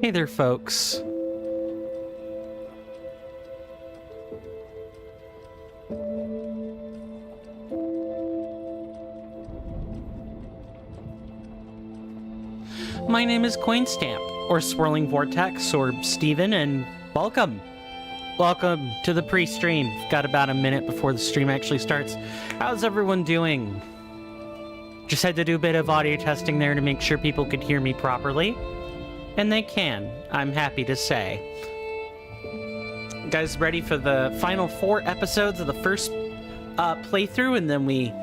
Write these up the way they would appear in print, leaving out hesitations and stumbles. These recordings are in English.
Hey there, folks. My name is Coinstamp, or Swirling Vortex, or Steven, and welcome. Welcome to the pre-stream. Got about a minute before the stream actually starts. How's everyone doing? Just had to do a bit of audio testing there to make sure people could hear me properly. And they can, I'm happy to say. Guys, ready for the final 4 episodes of the first playthrough, and then we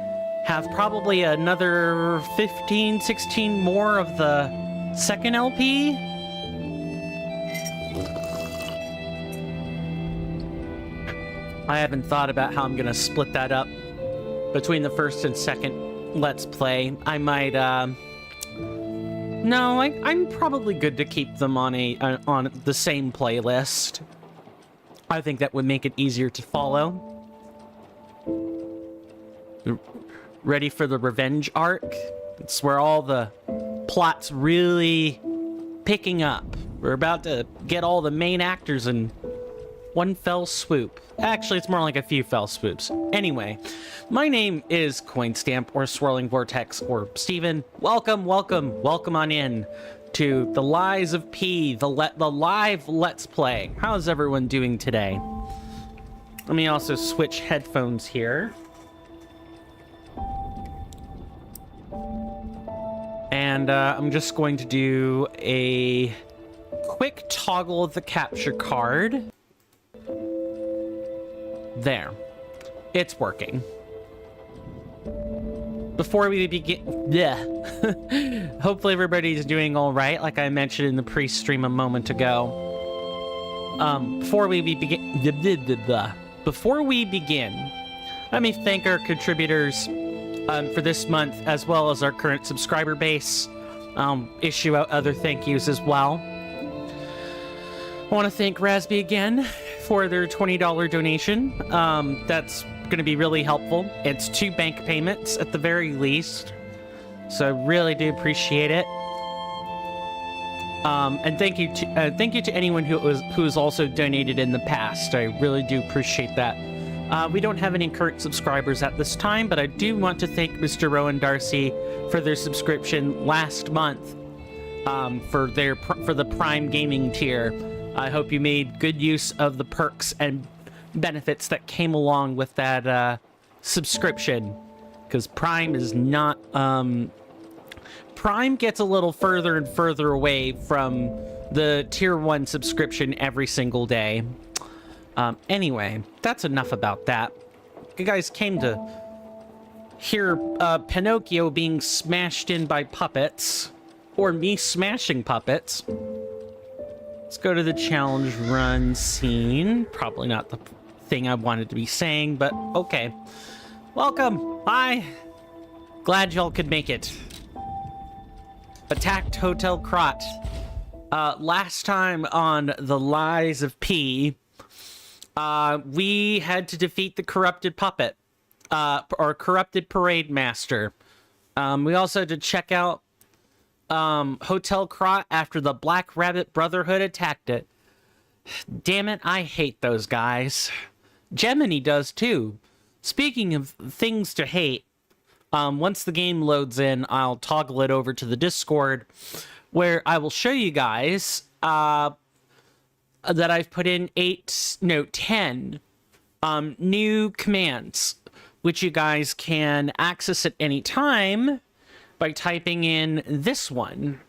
have probably another 15, 16 more of the second LP? I haven't thought about how I'm gonna split that up between the first and second Let's Play. I might, no, I'm probably good to keep them on the same playlist. I think that would make it easier to follow. Ready for the revenge arc? It's where all the plot's really picking up. We're about to get all the main actors in one fell swoop. Actually, it's more like a few fell swoops. Anyway, my name is Coinstamp, or Swirling Vortex, or Steven. Welcome, welcome, welcome on in to the Lies of P, the live Let's Play. How's everyone doing today? Let me also switch headphones here. And I'm just going to do a quick toggle of the capture card. There. It's working. Before we begin... Yeah. Hopefully everybody's doing all right, like I mentioned in the pre-stream a moment ago. Before we begin, let me thank our contributors for this month, as well as our current subscriber base. Issue out other thank yous as well. I want to thank Rasby again for their $20 donation. That's going to be really helpful. It's 2 bank payments at the very least, so I really do appreciate it. And thank you to anyone who's also donated in the past. I really do appreciate that. We don't have any current subscribers at this time, but I do want to thank Mr. Rowan Darcy for their subscription last month for the Prime Gaming tier. I hope you made good use of the perks and benefits that came along with that subscription, because Prime is not... Prime gets a little further and further away from the tier 1 subscription every single day. Anyway, that's enough about that. You guys came to hear Pinocchio being smashed in by puppets, or me smashing puppets. Let's go to the challenge run scene. Probably not the thing I wanted to be saying, but okay. Welcome. Hi. Glad y'all could make it. Attacked Hotel Crot. Last time on The Lies of P, we had to defeat the corrupted puppet, or corrupted parade master. We also had to check out Hotel Crot after the Black Rabbit Brotherhood attacked it. Damn it, I hate those guys. Gemini does too. Speaking of things to hate, once the game loads in, I'll toggle it over to the Discord, where I will show you guys that I've put in 10 new commands, which you guys can access at any time by typing in this one.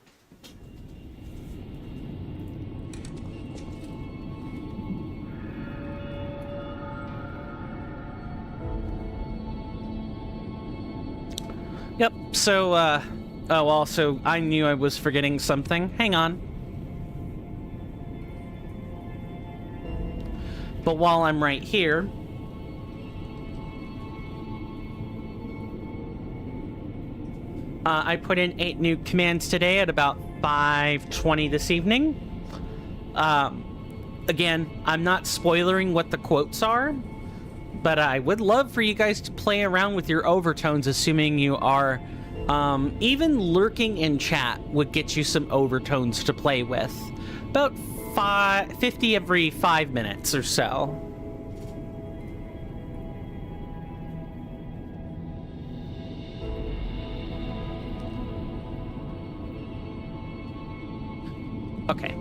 Yep, so, oh, also, I knew I was forgetting something. Hang on. But while I'm right here, I put in 8 new commands today at about 5:20 this evening. Again, I'm not spoilering what the quotes are, but I would love for you guys to play around with your overtones, assuming you are, even lurking in chat would get you some overtones to play with. About 50 every 5 minutes or so. Okay.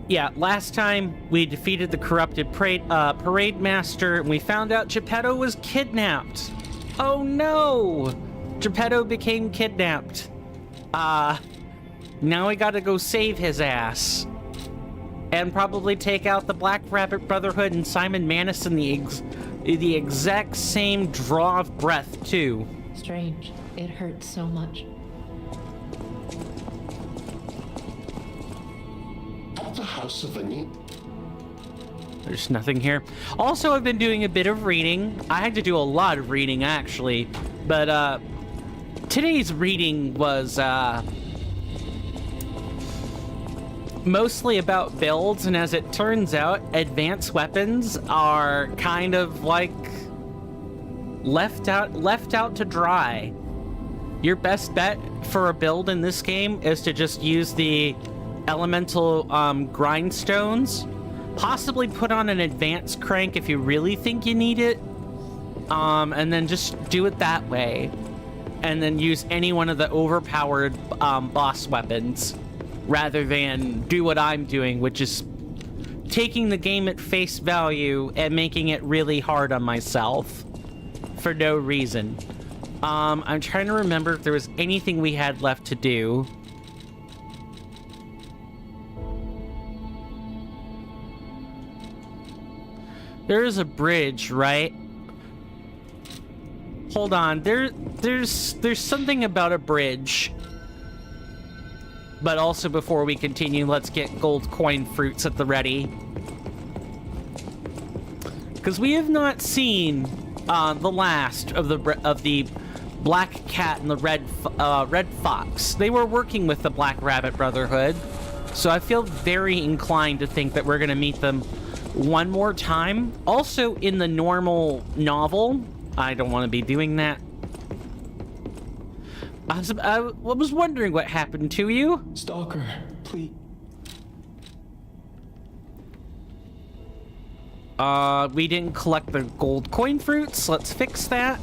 Yeah, last time we defeated the corrupted parade master, and we found out Geppetto was kidnapped. Oh no! Geppetto became kidnapped. Now we gotta go save his ass. And probably take out the Black Rabbit Brotherhood and Simon Manus in the exact same draw of breath, too. Strange. It hurts so much. At the house of There's nothing here. Also, I've been doing a bit of reading. I had to do a lot of reading, actually. But, today's reading was, mostly about builds, and as it turns out, advanced weapons are kind of like left out to dry. Your best bet for a build in this game is to just use the elemental grindstones, possibly put on an advanced crank if you really think you need it, and then just do it that way, and then use any one of the overpowered boss weapons, rather than do what I'm doing, which is taking the game at face value and making it really hard on myself for no reason. I'm trying to remember if there was anything we had left to do. There is a bridge, right? Hold on, there's something about a bridge. But also, before we continue, let's get gold coin fruits at the ready. Because we have not seen the last of the Black Cat and the Red Fox. They were working with the Black Rabbit Brotherhood, so I feel very inclined to think that we're going to meet them one more time. Also, in the normal novel, I don't want to be doing that. I was wondering what happened to you. Stalker, please. We didn't collect the gold coin fruits. Let's fix that.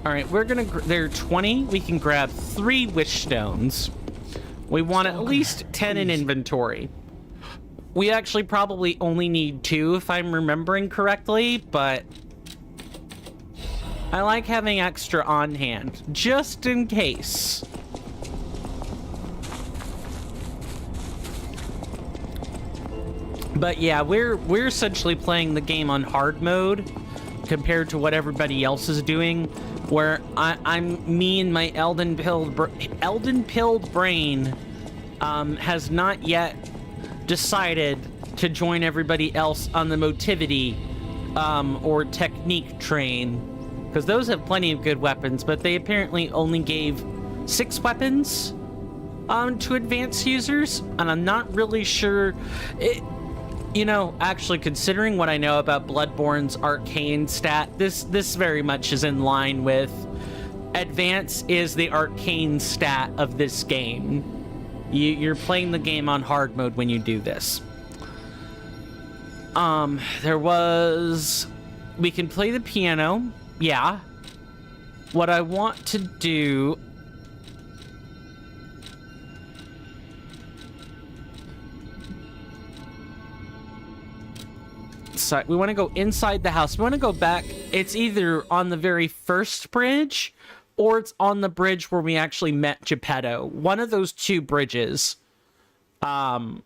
All right, we're gonna. There are 20. We can grab 3 wish stones. We want at least 10 in inventory. We actually probably only need 2 if I'm remembering correctly, but I like having extra on hand, just in case. But yeah, we're essentially playing the game on hard mode compared to what everybody else is doing, where me and my Elden-pilled brain has not yet decided to join everybody else on the motivity or technique train, because those have plenty of good weapons, but they apparently only gave 6 weapons to advanced users, and I'm not really sure. You know, actually, considering what I know about Bloodborne's arcane stat, this very much is in line with advance is the arcane stat of this game. You're playing the game on hard mode when you do this. We can play the piano, yeah. What I want to do... So we want to go inside the house. We want to go back. It's either on the very first bridge or it's on the bridge where we actually met Geppetto. One of those 2 bridges has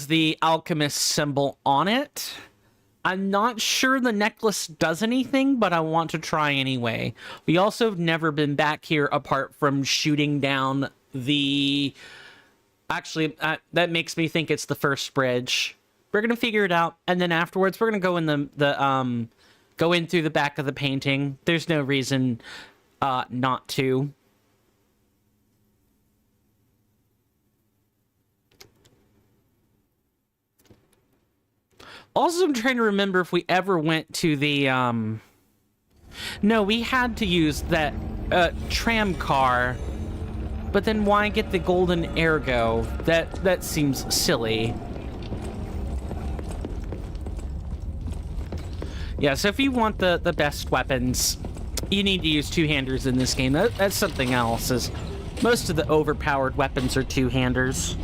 the alchemist symbol on it. I'm not sure the necklace does anything, but I want to try anyway. We also have never been back here apart from shooting down the... Actually, that makes me think it's the first bridge. We're gonna figure it out, and then afterwards we're gonna go in go in through the back of the painting. There's no reason not to. Also, I'm trying to remember if we ever went to the No, we had to use that tram car, but then why get the golden ergo? That seems silly. Yeah, so if you want the best weapons, you need to use two-handers in this game. That's something else, is most of the overpowered weapons are two-handers.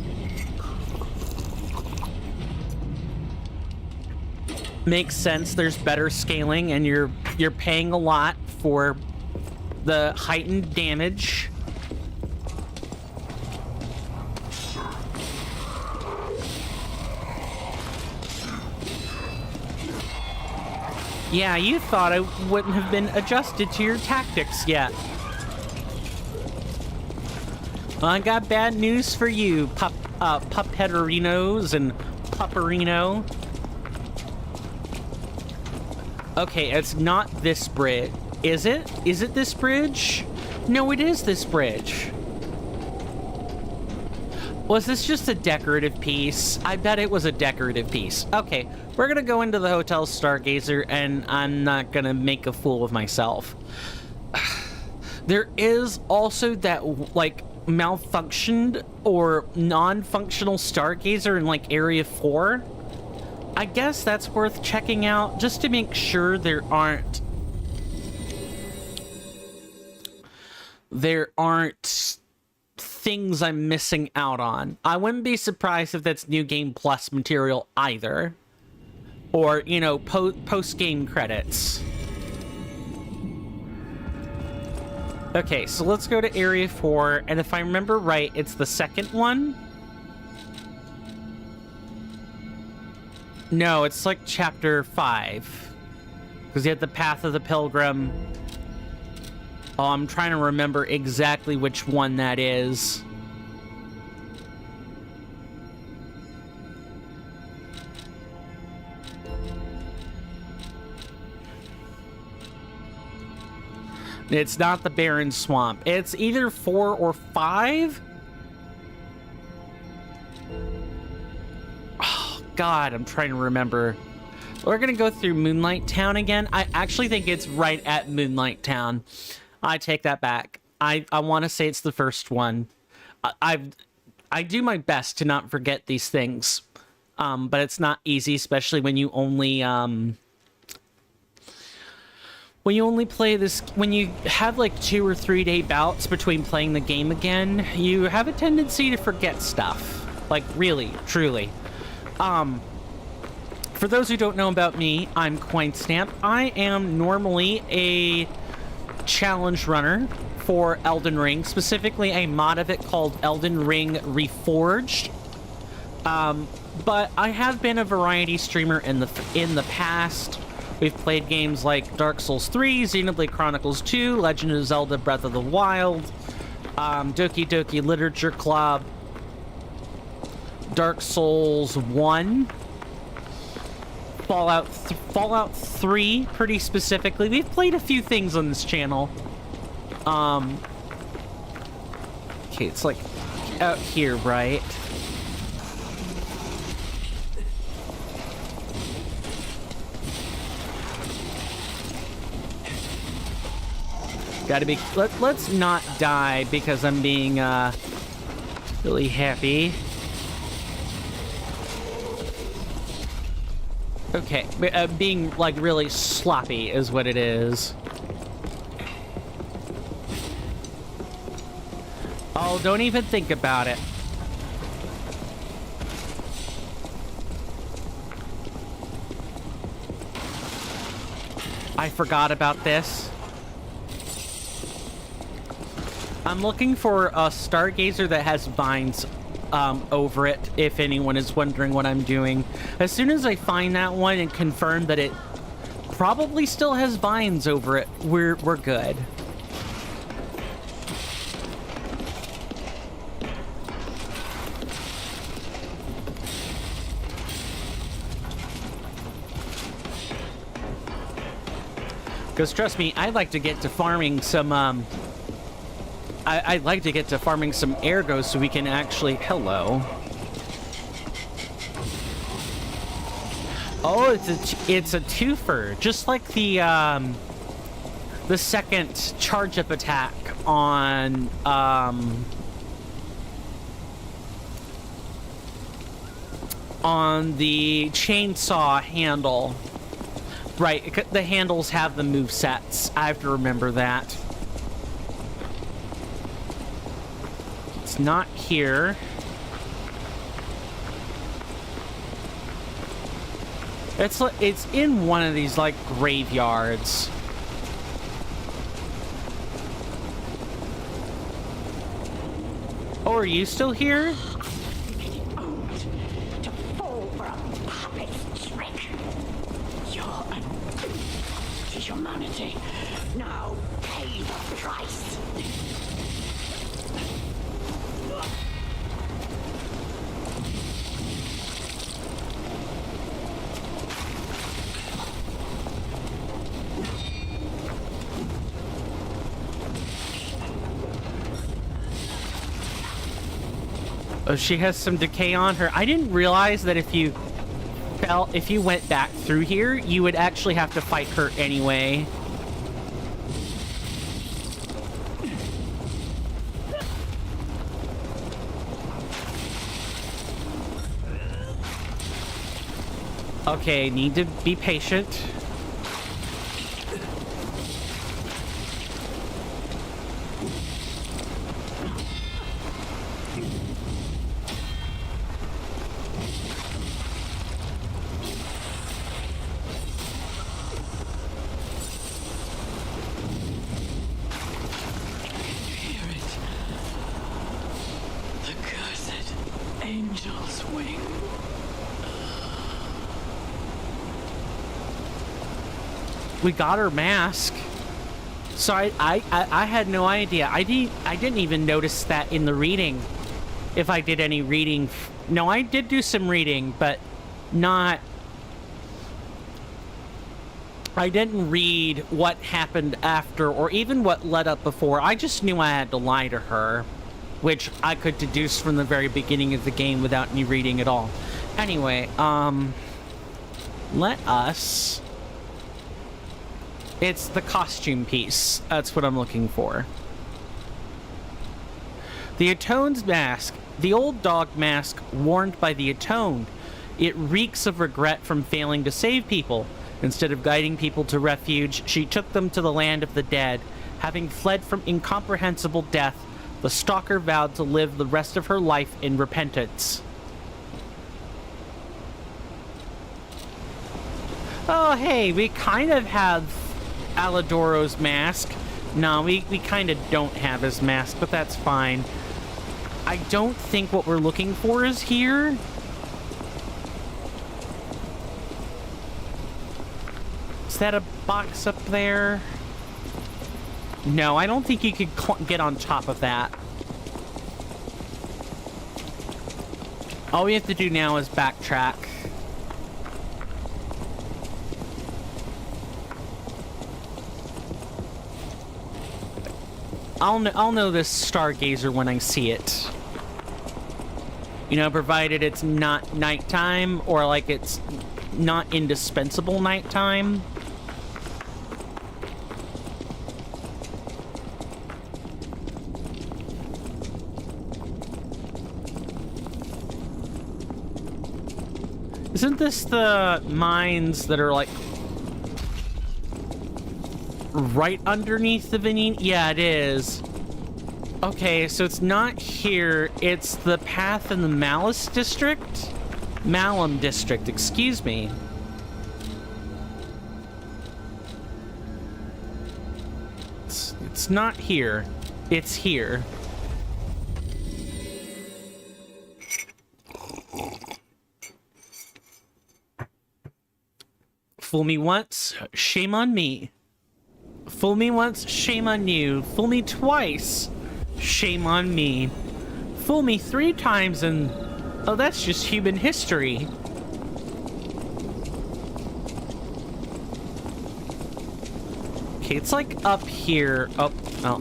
Makes sense, there's better scaling, and you're paying a lot for the heightened damage. Yeah, you thought I wouldn't have been adjusted to your tactics yet. Well, I got bad news for you, puppetarinos and pupperino. Okay, it's not this bridge. Is it? Is it this bridge? No, it is this bridge. Was this just a decorative piece? I bet it was a decorative piece. Okay, we're gonna go into the Hotel Stargazer, and I'm not gonna make a fool of myself. There is also that, like, malfunctioned or non-functional Stargazer in, like, Area 4. I guess that's worth checking out, just to make sure there aren't things I'm missing out on. I wouldn't be surprised if that's New Game Plus material either. Or, you know, post-game credits. Okay, so let's go to Area 4, and if I remember right, it's the second one? No, it's like Chapter 5. Because you had the Path of the Pilgrim. Oh, I'm trying to remember exactly which one that is. It's not the Barren Swamp. It's either 4 or 5? Oh, God, I'm trying to remember. We're gonna go through Moonlight Town again. I actually think it's right at Moonlight Town. I take that back. I want to say it's the first one. I do my best to not forget these things, but it's not easy, especially when you only play this. When you have like 2 or 3 day bouts between playing the game again, you have a tendency to forget stuff. Like, really, truly. For those who don't know about me, I'm Coinstamp. I am normally a challenge runner for Elden Ring, specifically a mod of it called Elden Ring Reforged. But I have been a variety streamer in the past. We've played games like Dark Souls 3, Xenoblade Chronicles 2, Legend of Zelda Breath of the Wild, Doki Doki Literature Club, Dark Souls 1, Fallout 3, pretty specifically. We've played a few things on this channel. Okay, it's like out here, right? Gotta be... Let's not die because I'm being, really happy. Okay, being, like, really sloppy is what it is. Oh, don't even think about it. I forgot about this. I'm looking for a stargazer that has vines over it, if anyone is wondering what I'm doing. As soon as I find that one and confirm that it probably still has vines over it, we're good. Because trust me, I'd like to get to farming some, I'd like to get to farming some ergos so we can actually... Hello. Oh, it's a twofer, just like the second charge-up attack on, the chainsaw handle. Right, the handles have the move sets. I have to remember that. It's not here. It's in one of these, like, graveyards. Oh, are you still here? Humanity, now pay the price. Oh, she has some decay on her. I didn't realize that if you went back through here, you would actually have to fight her anyway. Okay, need to be patient. We got her mask. So I had no idea. I didn't even notice that in the reading. If I did any reading. No, I did do some reading, but not... I didn't read what happened after or even what led up before. I just knew I had to lie to her, which I could deduce from the very beginning of the game without any reading at all. Anyway, let us... It's the costume piece. That's what I'm looking for. The Atone's mask. The old dog mask warned by the Atone. It reeks of regret from failing to save people. Instead of guiding people to refuge, she took them to the land of the dead. Having fled from incomprehensible death, the stalker vowed to live the rest of her life in repentance. Oh, hey, we kind of have Alidoro's mask. No, we kind of don't have his mask, but that's fine. I don't think what we're looking for is here. Is that a box up there? No, I don't think you could get on top of that. All we have to do now is backtrack. I'll know this stargazer when I see it. You know, provided it's not nighttime or like it's not indispensable nighttime. Isn't this the mines that are like right underneath the Venene? Yeah, it is. Okay, so it's not here. It's the path in the Malice district? Malum district, excuse me. It's not here. It's here. Fool me once, shame on me. Fool me once, shame on you. Fool me twice, shame on me. Fool me 3 times and... oh, that's just human history. Okay, it's like up here. Oh, oh.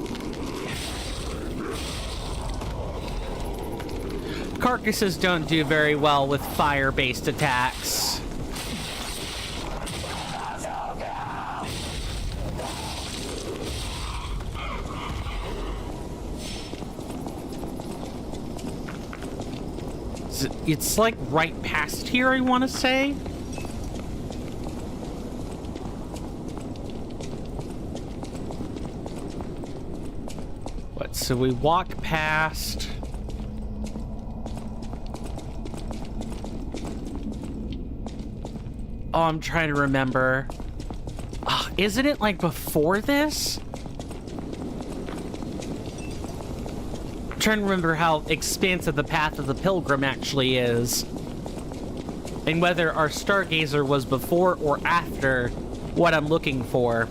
Carcasses don't do very well with fire-based attacks. It's like right past here, I want to say. What? So we walk past. Oh, I'm trying to remember. Oh, isn't it like before this? Trying to remember how expansive the path of the pilgrim actually is, and whether our stargazer was before or after what I'm looking for.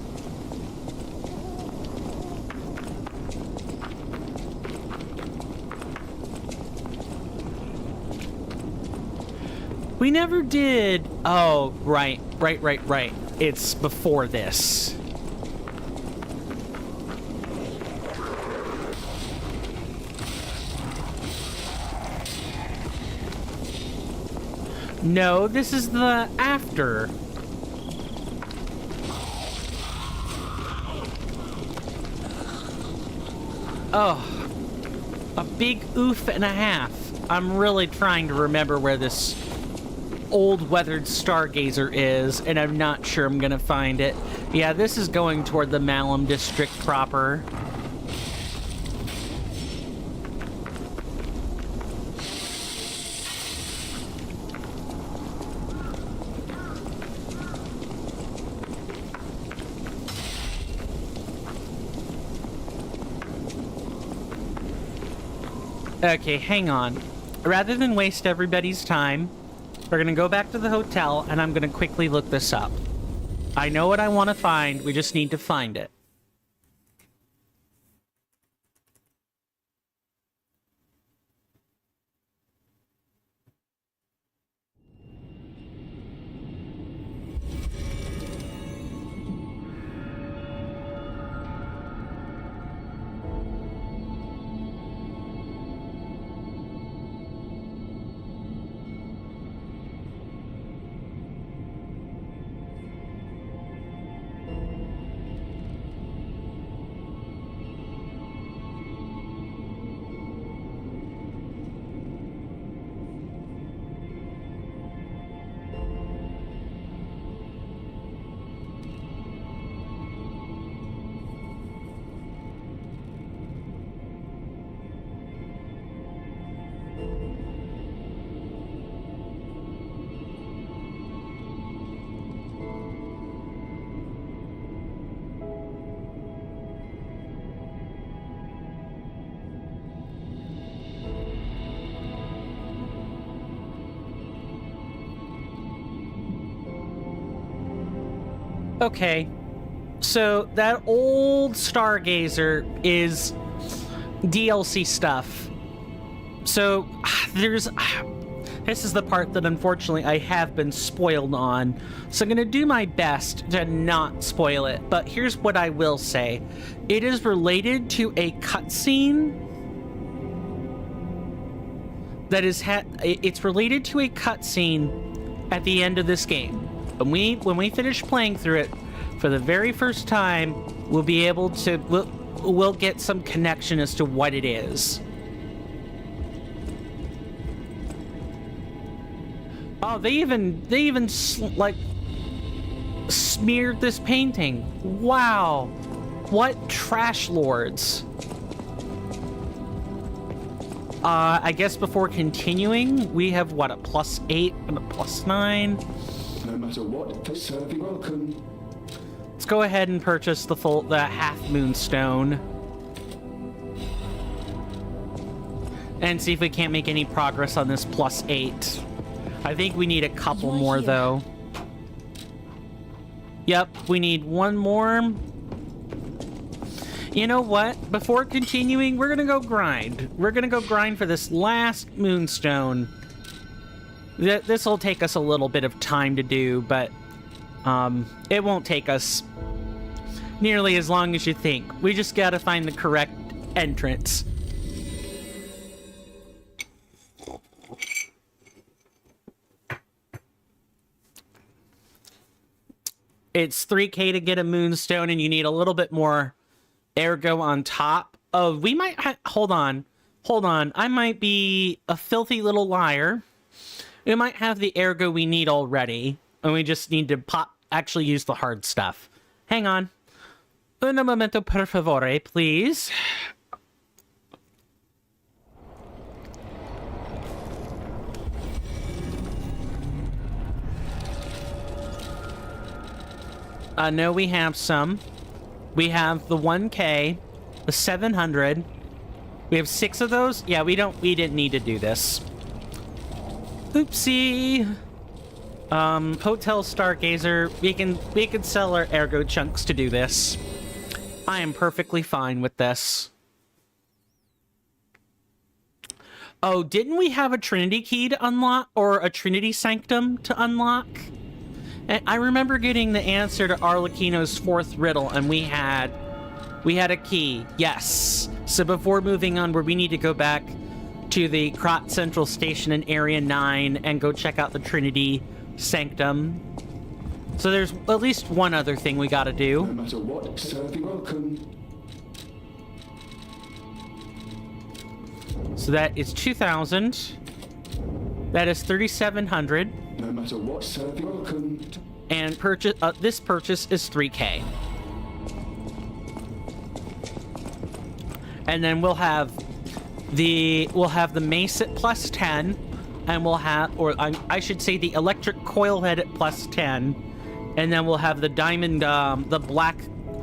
We never did. Oh, right. It's before this. No, this is the after. Oh, a big oof and a half. I'm really trying to remember where this old weathered stargazer is, and I'm not sure I'm gonna find it. Yeah, this is going toward the Malum district proper. Okay, hang on. Rather than waste everybody's time, we're gonna go back to the hotel, and I'm gonna quickly look this up. I know what I want to find, we just need to find it. Okay. So that old Stargazer is DLC stuff. So there's... This is the part that unfortunately I have been spoiled on. So I'm going to do my best to not spoil it. But here's what I will say. It is related to a cutscene that is... It's related to a cutscene at the end of this game. When we finish playing through it for the very first time, we'll be able to... We'll get some connection as to what it is. Oh, they even like smeared this painting. Wow. What trash lords. I guess before continuing, we have what, a +8 and a +9. No matter what, serve you welcome. Let's go ahead and purchase the half moonstone. And see if we can't make any progress on this +8. I think we need a couple more, though. Yep, we need one more. You know what? Before continuing, we're gonna go grind. We're gonna go grind for this last moonstone. This will take us a little bit of time to do, but it won't take us nearly as long as you think. We just gotta find the correct entrance. It's 3K to get a moonstone, and you need a little bit more ergo on top. Oh, we might... Hold on. I might be a filthy little liar. We might have the ergo we need already, and we just need to actually use the hard stuff. Hang on. Un momento, per favore, please. No, we have some. We have the 1K, the 700. We have 6 of those. Yeah, we didn't need to do this. Oopsie. Hotel Stargazer. We can sell our ergo chunks to do this. I am perfectly fine with this. Oh, didn't we have a Trinity key to unlock, or a Trinity Sanctum to unlock? And I remember getting the answer to Arlecchino's 4th riddle, and we had a key. Yes. So before moving on, where we need to go back to the Krot Central Station in Area 9 and go check out the Trinity Sanctum. So there's at least one other thing we gotta do. No matter what, serve you welcome. So that is 2,000. That is 3,700. No matter what, serve you welcome. And this purchase is 3K. And then we'll have the mace at +10, and we'll have, or I should say, the electric coil head at +10, and then we'll have the diamond, the black.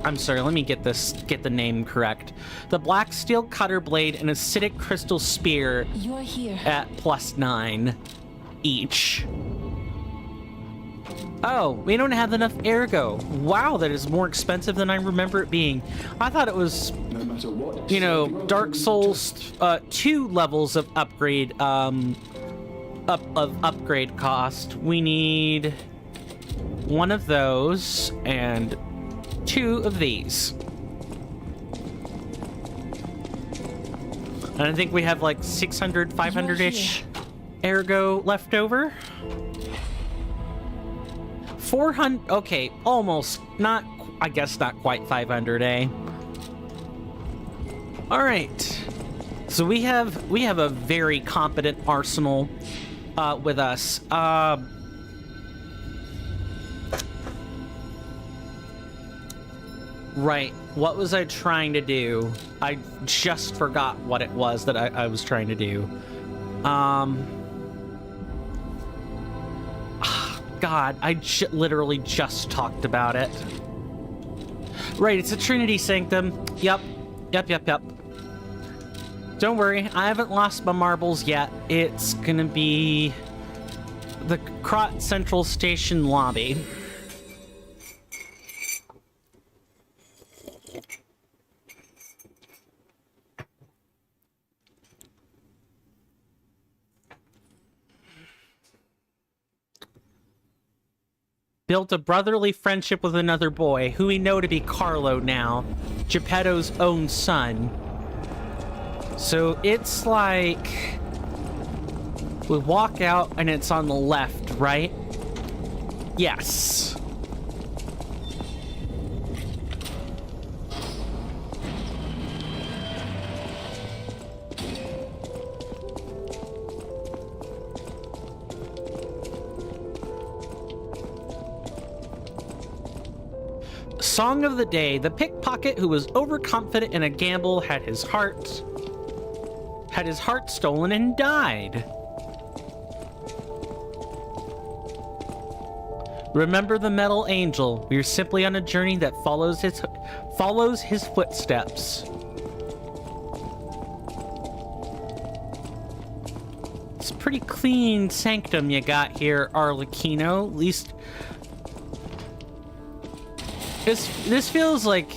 I'm sorry, let me get the name correct. The black steel cutter blade and acidic crystal spear. You're here. At +9 each. Oh, we don't have enough ergo. Wow, that is more expensive than I remember it being. I thought it was, No matter what, you know, Dark Souls 2 levels of upgrade, upgrade cost. We need 1 of those and 2 of these. And I think we have like 600, 500-ish ergo left over. 400, okay, almost, not, I guess not quite 500, eh? All right, so we have a very competent arsenal with us. Right, what was I trying to do? I just forgot what it was that I was trying to do. God, I literally just talked about it. Right, it's a Trinity Sanctum. Yep. Don't worry, I haven't lost my marbles yet. It's gonna be the Krot Central Station lobby. built a brotherly friendship with another boy, who we know to be Carlo now, Geppetto's own son. So it's like we walk out and it's on the left, right? Yes. Song of the day. The pickpocket who was overconfident in a gamble had his heart stolen and died. Remember the metal angel. We are simply on a journey that follows his footsteps. It's a pretty clean sanctum you got here, Arlecchino. At least this feels like,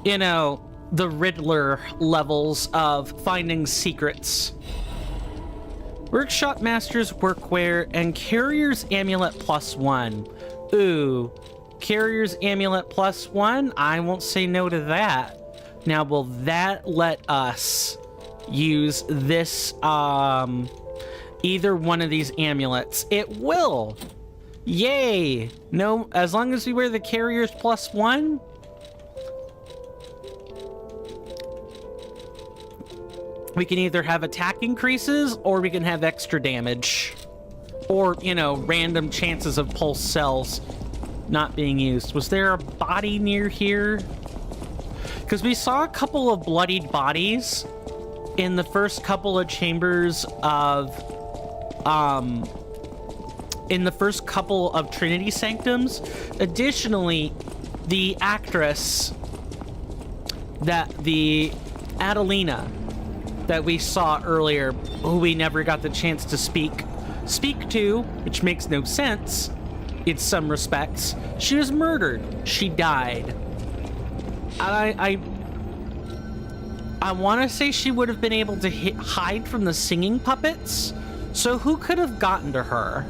you know, the Riddler levels of finding secrets. Workshop Master's Workwear and Carrier's Amulet +1. Ooh, Carrier's Amulet +1? I won't say no to that. Now, will that let us use this, either one of these amulets? It will! Yay! No, as long as we wear the Carrier's +1, we can either have attack increases, or we can have extra damage. Or, you know, random chances of pulse cells not being used. Was there a body near here? Because we saw a couple of bloodied bodies in the first couple of chambers of, in the first couple of Trinity Sanctums. Additionally, the actress the Adelina that we saw earlier, who we never got the chance to speak to, which makes no sense in some respects. She was murdered. She died. I want to say she would have been able to hide from the singing puppets. So who could have gotten to her?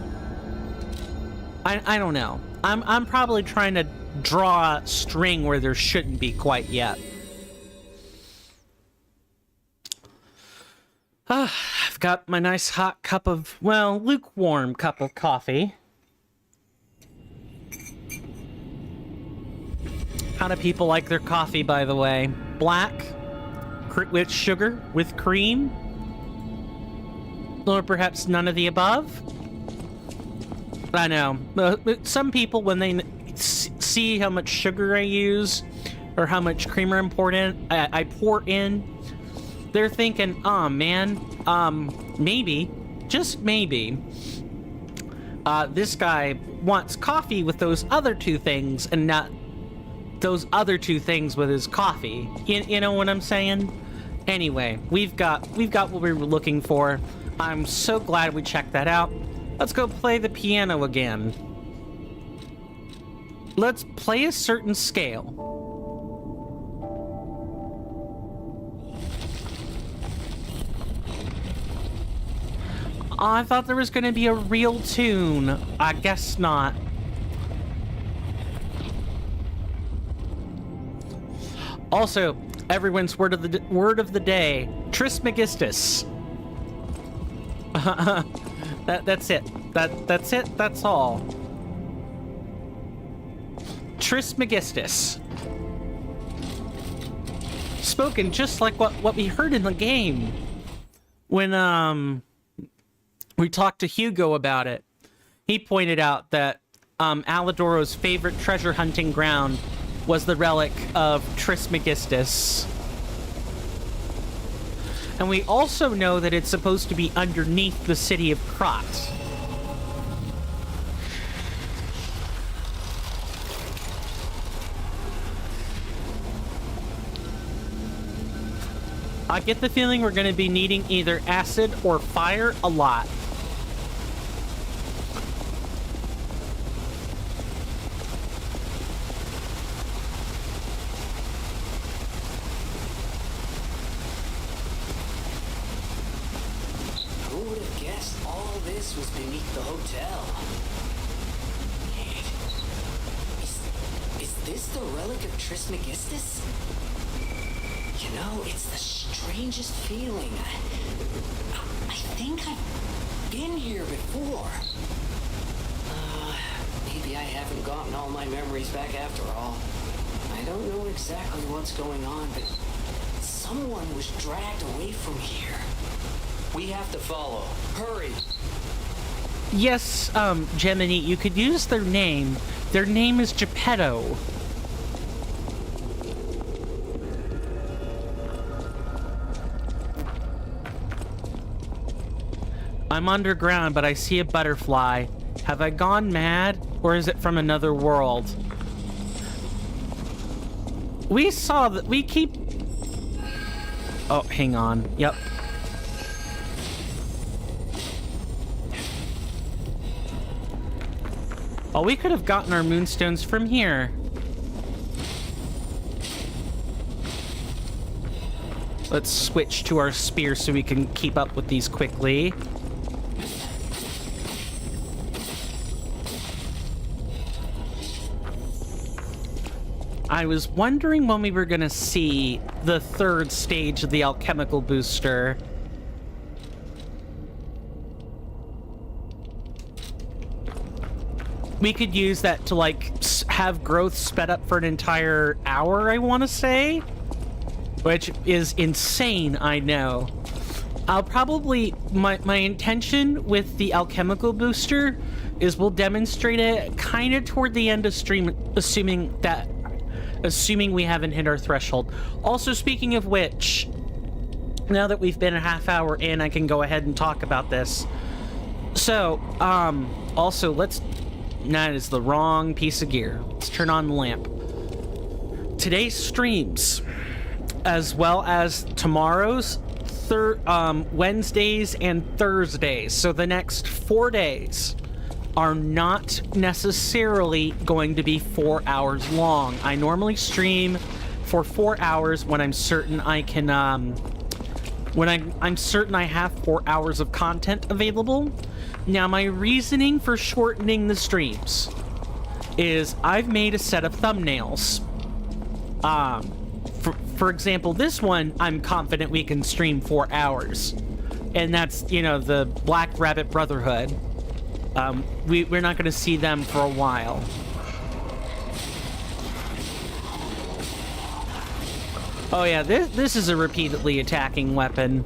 I don't know. I'm probably trying to draw a string where there shouldn't be quite yet. I've got my nice hot cup of, well, lukewarm cup of coffee. How do people like their coffee, by the way? Black? With sugar? With cream? Or perhaps none of the above? I know. Some people, when they see how much sugar I use, or how much creamer I pour in, they're thinking, oh man, maybe, just maybe, this guy wants coffee with those other two things and not those other two things with his coffee. You know what I'm saying? Anyway, we've got what we were looking for. I'm so glad we checked that out. Let's go play the piano again. Let's play a certain scale. I thought there was going to be a real tune. I guess not. Also, everyone's word of the day: Trismegistus. That's it. That's it. That's all. Trismegistus. Spoken just like what we heard in the game when we talked to Hugo about it. He pointed out that Alidoro's favorite treasure hunting ground was the relic of Trismegistus. And we also know that it's supposed to be underneath the city of Krat. I get the feeling we're going to be needing either acid or fire a lot. Who would have guessed all this was beneath the hotel? the relic of Trismegistus? You know, it's the strangest feeling. I think I've been here before. Maybe I haven't gotten all my memories back after all. I don't know exactly what's going on, but someone was dragged away from here. We have to follow. Hurry! Yes, Gemini, you could use their name. Their name is Geppetto. I'm underground, but I see a butterfly. Have I gone mad, or is it from another world? We saw that we keep... Oh, hang on. Yep. Oh, we could have gotten our moonstones from here. Let's switch to our spear so we can keep up with these quickly. I was wondering when we were gonna see the third stage of the alchemical booster. We could use that to, like, have growth sped up for an entire hour, I want to say. Which is insane, I know. I'll probably... My intention with the alchemical booster is we'll demonstrate it kind of toward the end of stream, assuming we haven't hit our threshold. Also, speaking of which, now that we've been a half hour in, I can go ahead and talk about this. So, also, let's... That is the wrong piece of gear. Let's turn on the lamp. Today's streams, as well as tomorrow's, Wednesdays and Thursdays, so the next 4 days, are not necessarily going to be 4 hours long. I normally stream for 4 hours when I'm certain I can, when I'm certain I have 4 hours of content available. Now, my reasoning for shortening the streams is I've made a set of thumbnails. For example, this one, I'm confident we can stream 4 hours. And that's, you know, the Black Rabbit Brotherhood. We're not going to see them for a while. Oh yeah, this is a repeatedly attacking weapon.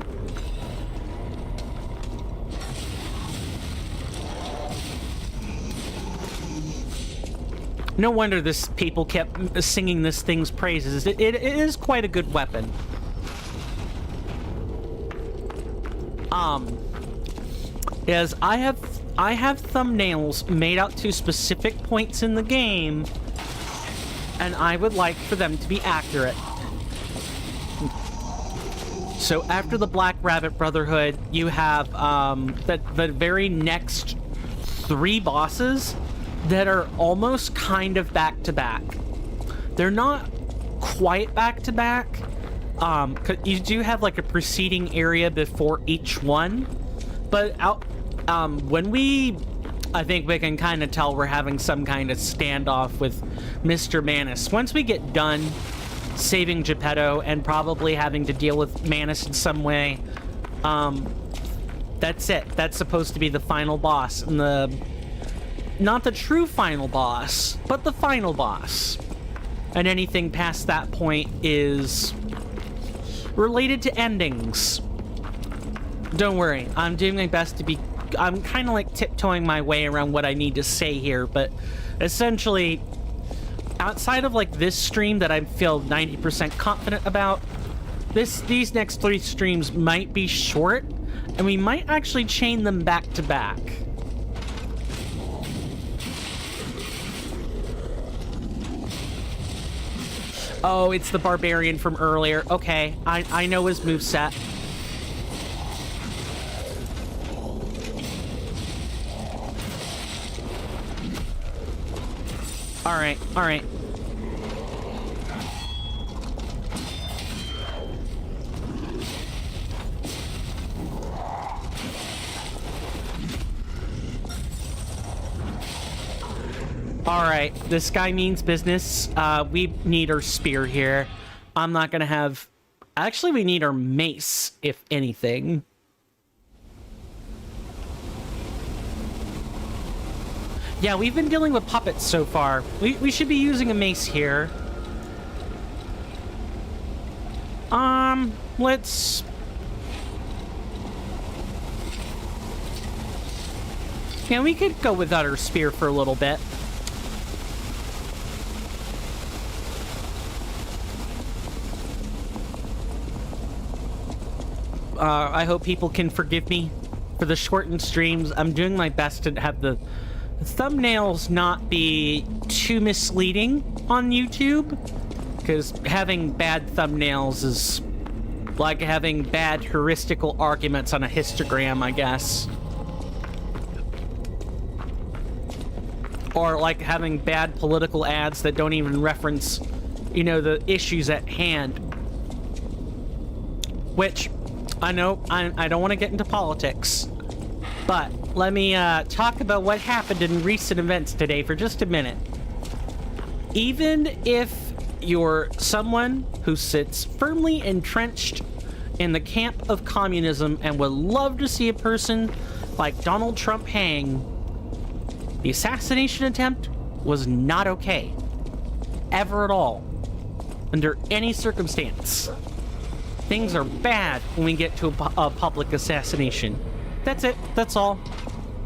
No wonder this people kept singing this thing's praises. It is quite a good weapon. As I have thumbnails made out to specific points in the game, and I would like for them to be accurate. So after the Black Rabbit Brotherhood, you have the very next 3 bosses that are almost kind of back-to-back. They're not quite back-to-back. 'Cause you do have like a preceding area before each one. But I think we can kind of tell we're having some kind of standoff with Mr. Manus. Once we get done saving Geppetto and probably having to deal with Manus in some way, that's it. That's supposed to be the final boss. And not the true final boss, but the final boss. And anything past that point is related to endings. Don't worry, I'm doing my best to be... I'm kind of like tiptoeing my way around what I need to say here, but essentially, outside of like this stream that I feel 90% confident about, these next 3 streams might be short, and we might actually chain them back to back. Oh, it's the barbarian from earlier. Okay, I know his moveset. Alright, alright. Alright, this guy means business. We need our spear here. I'm not gonna have... Actually, we need our mace, if anything. Yeah, we've been dealing with puppets so far. We should be using a mace here. Let's... Yeah, we could go without our spear for a little bit. I hope people can forgive me for the shortened streams. I'm doing my best to have the thumbnails not be too misleading on YouTube, because having bad thumbnails is like having bad heuristical arguments on a histogram, I guess. Or like having bad political ads that don't even reference, you know, the issues at hand. Which, I know, I don't want to get into politics, but let me talk about what happened in recent events today for just a minute. Even if you're someone who sits firmly entrenched in the camp of communism and would love to see a person like Donald Trump hang, the assassination attempt was not okay. Ever at all. Under any circumstance. Things are bad when we get to a public assassination. That's it. That's all.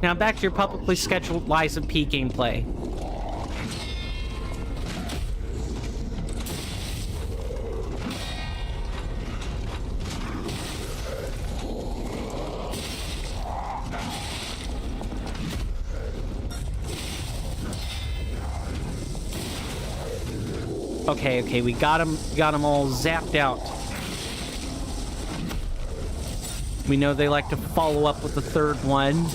Now back to your publicly scheduled Lies of P gameplay. Okay, we got him all zapped out. We know they like to follow up with the third one.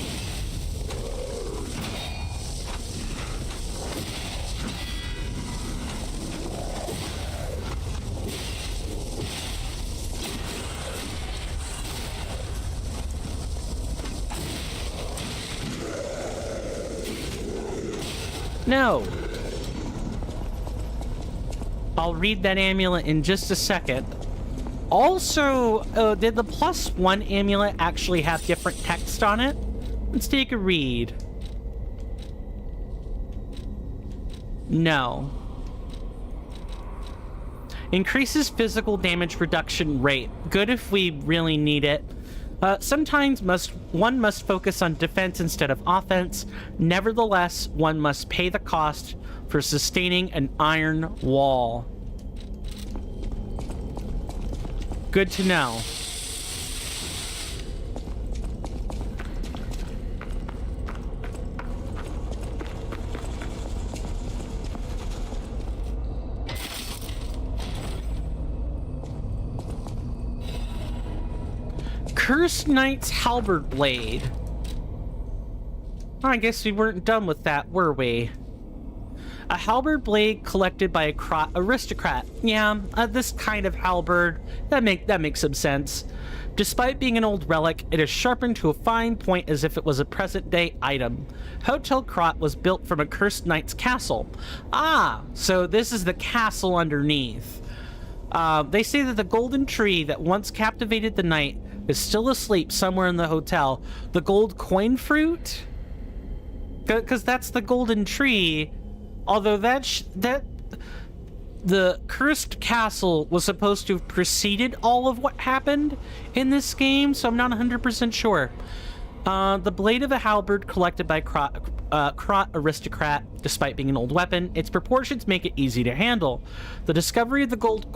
No. I'll read that amulet in just a second. Also, did the +1 amulet actually have different text on it? Let's take a read. No. Increases physical damage reduction rate. Good if we really need it. Sometimes one must focus on defense instead of offense. Nevertheless, one must pay the cost for sustaining an iron wall. Good to know. Cursed Knight's Halberd Blade. I guess we weren't done with that, were we? A halberd blade collected by a aristocrat. Yeah, this kind of halberd. That makes some sense. Despite being an old relic, it is sharpened to a fine point as if it was a present-day item. Hotel Krot was built from a cursed knight's castle. Ah, so this is the castle underneath. They say that the golden tree that once captivated the knight is still asleep somewhere in the hotel. The gold coin fruit? Because that's the golden tree. Although the cursed castle was supposed to have preceded all of what happened in this game, so I'm not 100% sure. The blade of a halberd collected by Krot aristocrat, despite being an old weapon, its proportions make it easy to handle. The discovery of the gold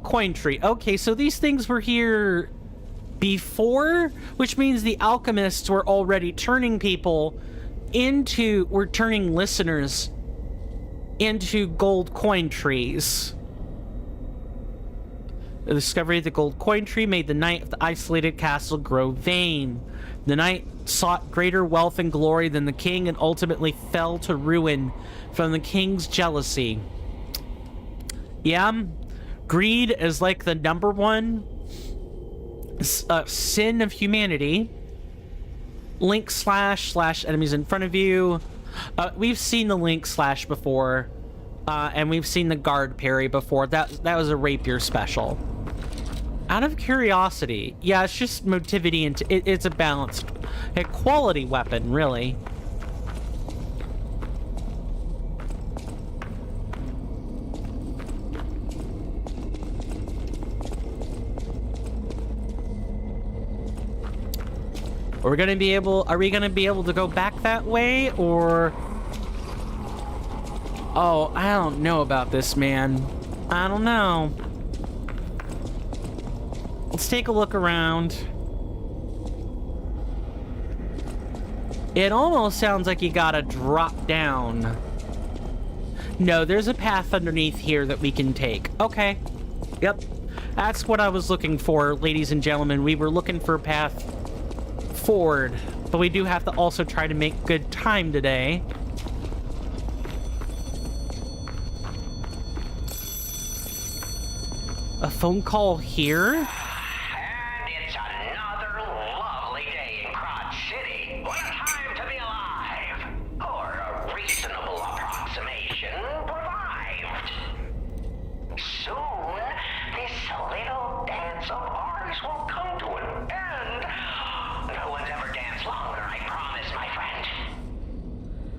coin tree. Okay, so these things were here before, which means the alchemists were already turning turning listeners into gold coin trees. The discovery of the gold coin tree made the knight of the isolated castle grow vain. The knight sought greater wealth and glory than the king and ultimately fell to ruin from the king's jealousy. Yeah, greed is like the #1 sin of humanity. Link / enemies in front of you. We've seen the Link slash before, and we've seen the guard parry before. That was a rapier special. Out of curiosity, yeah, it's just motivity and it's a balanced, a quality weapon, really. Are we gonna be able to go back that way, or? Oh, I don't know about this, man. I don't know. Let's take a look around. It almost sounds like you gotta drop down. No, there's a path underneath here that we can take. Okay. Yep. That's what I was looking for, ladies and gentlemen. We were looking for a path forward, but we do have to also try to make good time today. A phone call here? And it's another lovely day in Crotch City. What a time to be alive! Or a reasonable approximation revived. Soon, this little dance of ours will come to an end. No one's ever danced longer, I promise, my friend.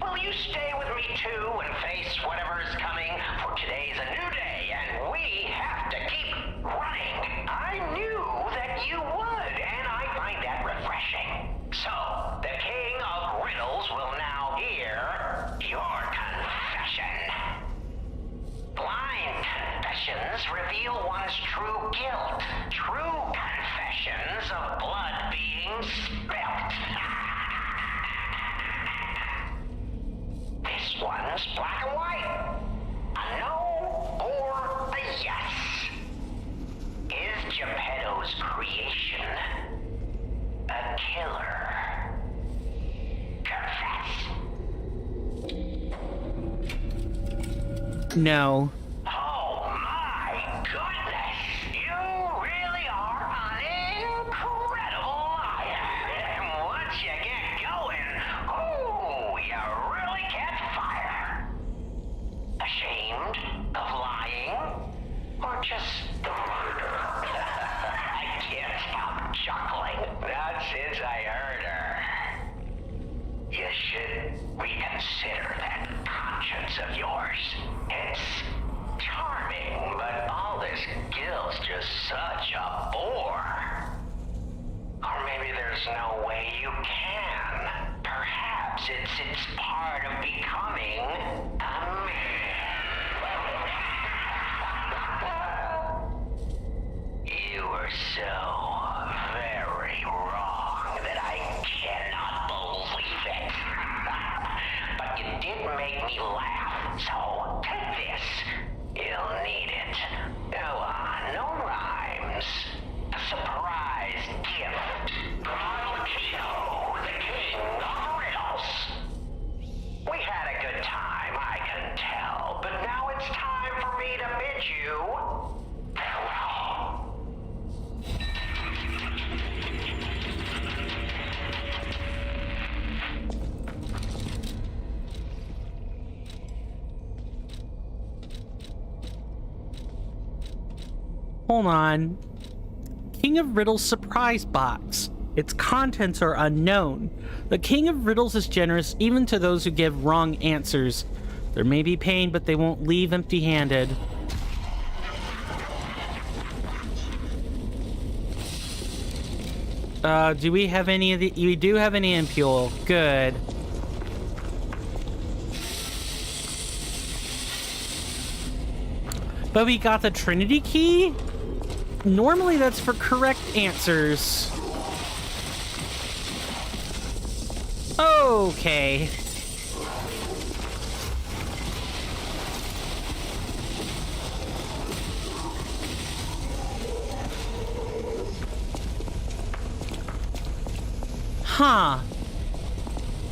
Will you stay with me too and face whatever is coming? For today's a new day, and we have to keep running. I knew that you would, and I find that refreshing. So, the King of Riddles will now hear your confession. Blind confessions reveal one's true guilt. True confessions of blood being spilt. This one's black and white. A no or a yes. Is Geppetto's creation a killer? Confess. No. Oh my goodness! You really are an incredible liar. And once you get going, oh, you really catch fire. Ashamed of lying? Or just the murder? I can't stop chuckling. Not since I heard her. You should reconsider that conscience of yours. It's charming, but all this guilt's just such a bore. Or maybe there's no way you can. Perhaps it's part of becoming a man. You were so very wrong that I cannot believe it. But you did make me laugh, so take this. You'll need it. Go on, no rhymes. A surprise gift from Tito, the King of Riddles. We had a good time, I can tell, but now it's time for me to bid you farewell. Hold on. King of Riddles surprise box. Its contents are unknown. The King of Riddles is generous even to those who give wrong answers. There may be pain, but they won't leave empty-handed. Do we have any of the... We do have an ampule. Good. But we got the Trinity key? Normally that's for correct answers. Okay. Huh.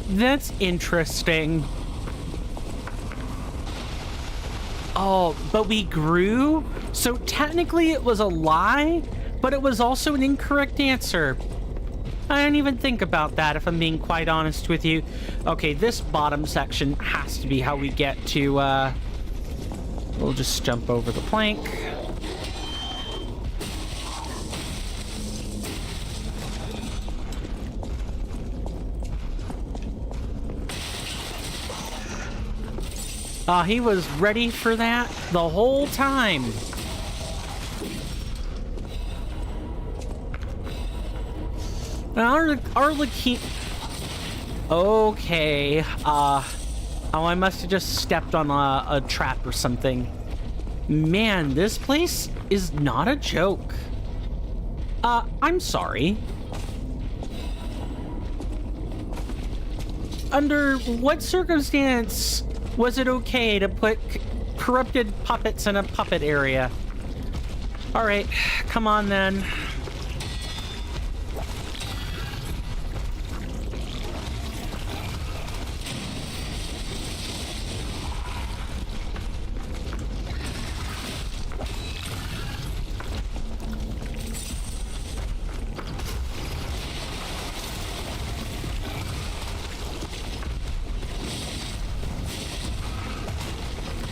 That's interesting. Oh, but we grew? So technically it was a lie, but it was also an incorrect answer. I didn't even think about that, if I'm being quite honest with you. Okay, this bottom section has to be how we get to, we'll just jump over the plank. He was ready for that the whole time. Arlecchino. Okay. Oh, I must have just stepped on a trap or something. Man, this place is not a joke. I'm sorry. Under what circumstance was it okay to put corrupted puppets in a puppet area? All right, come on then.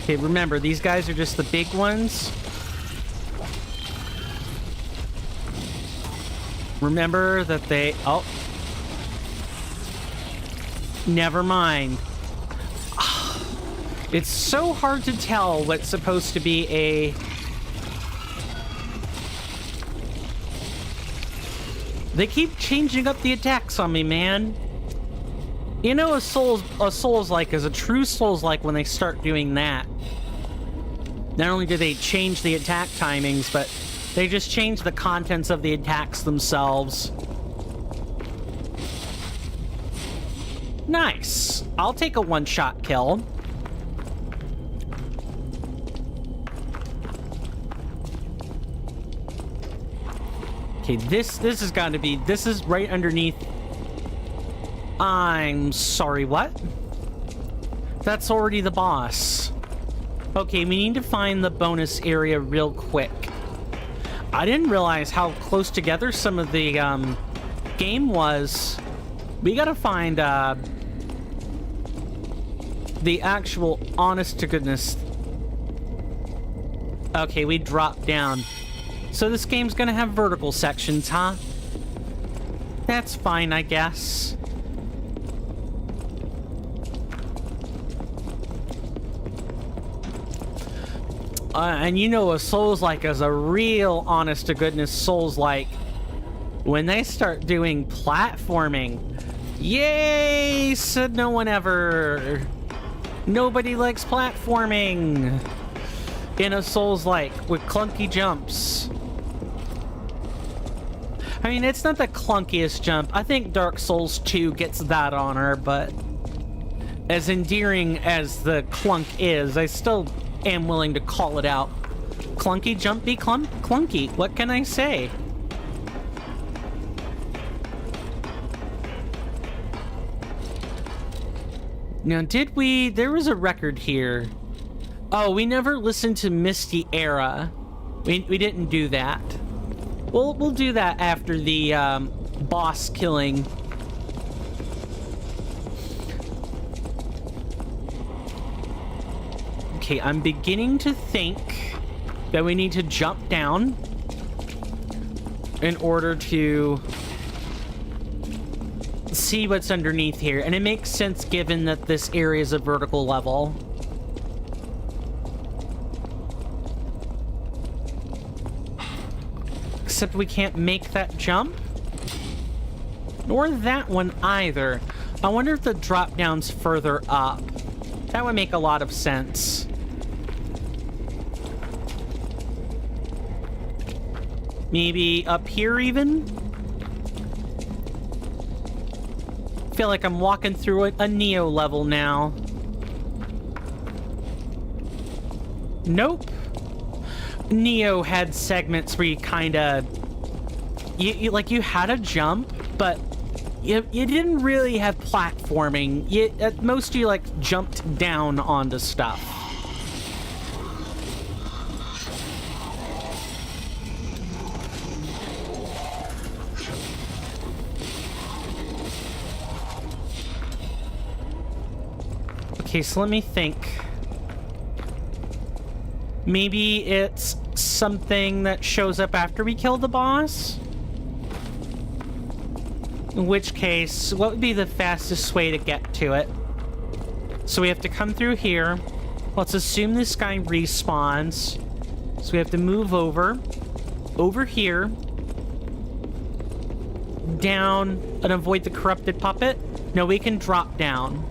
Okay, remember, these guys are just the big ones. Remember that they... Oh. Never mind. It's so hard to tell what's supposed to be a... They keep changing up the attacks on me, man. You know, a Souls-like is a true Souls-like when they start doing that. Not only do they change the attack timings, but they just change the contents of the attacks themselves. Nice. I'll take a one-shot kill. Okay, this has got to be... This is right underneath... I'm sorry, what? That's already the boss. Okay, we need to find the bonus area real quick. I didn't realize how close together some of the game was. We gotta find the actual honest-to-goodness... Okay, we dropped down. So this game's gonna have vertical sections, huh? That's fine, I guess. And you know, a Souls-like is a real honest-to-goodness Souls-like. When they start doing platforming, yay, said no one ever. Nobody likes platforming in a Souls-like with clunky jumps. I mean, it's not the clunkiest jump. I think Dark Souls 2 gets that honor, but as endearing as the clunk is, I still am willing to call it out. Clunky jump be clunky. What can I say? Now, did we... There was a record here. Oh, we never listened to Misty Era. We didn't do that. We'll do that after the boss killing. Okay, I'm beginning to think that we need to jump down in order to see what's underneath here. And it makes sense given that this area is a vertical level. Except we can't make that jump. Nor that one either. I wonder if the drop down's further up. That would make a lot of sense. Maybe up here even? I feel like I'm walking through a Neo level now. Nope. Neo had segments where you kinda... You had a jump, but you didn't really have platforming. At most you, like, jumped down onto stuff. Okay, so let me think. Maybe it's something that shows up after we kill the boss? In which case, what would be the fastest way to get to it? So we have to come through here. Let's assume this guy respawns. So we have to move over here, down, and avoid the corrupted puppet. No, we can drop down.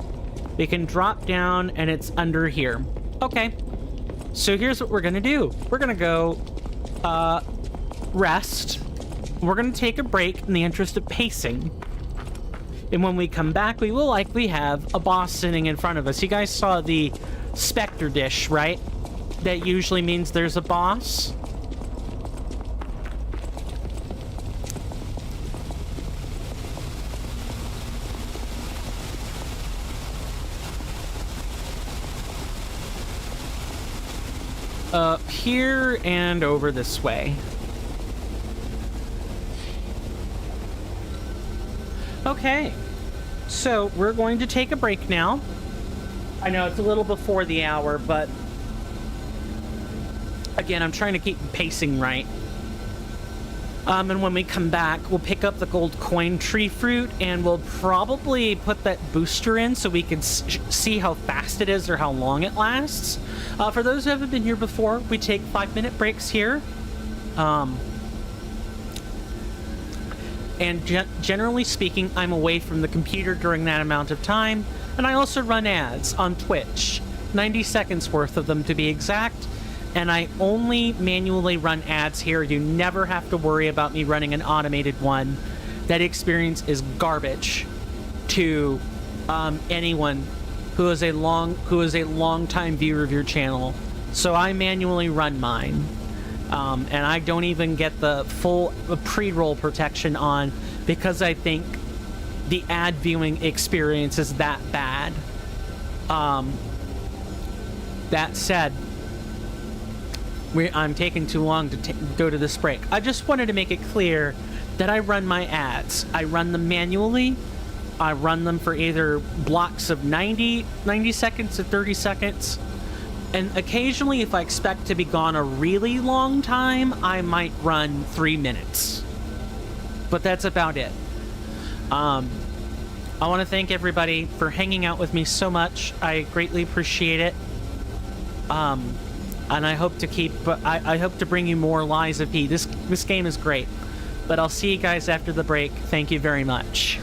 We can drop down, and it's under here. Okay. So here's what we're gonna do. We're gonna go, rest. We're gonna take a break in the interest of pacing. And when we come back, we will likely have a boss sitting in front of us. You guys saw the Spectre dish, right? That usually means there's a boss. Up here and over this way. Okay, so we're going to take a break now. I know it's a little before the hour, but again, I'm trying to keep pacing right. And when we come back, we'll pick up the gold coin tree fruit, and we'll probably put that booster in so we can see how fast it is or how long it lasts. For those who haven't been here before, we take 5-minute breaks here. And generally speaking, I'm away from the computer during that amount of time. And I also run ads on Twitch, 90 seconds worth of them to be exact. And I only manually run ads here. You never have to worry about me running an automated one. That experience is garbage to anyone who is a long time viewer of your channel. So I manually run mine. And I don't even get the full pre-roll protection on because I think the ad viewing experience is that bad. That said, I'm taking too long to go to this break. I just wanted to make it clear that I run my ads. I run them manually. I run them for either blocks of 90 seconds to 30 seconds. And occasionally, if I expect to be gone a really long time, I might run 3 minutes. But that's about it. I want to thank everybody for hanging out with me so much. I greatly appreciate it. And I hope to I hope to bring you more Lies of P. This game is great. But I'll see you guys after the break. Thank you very much.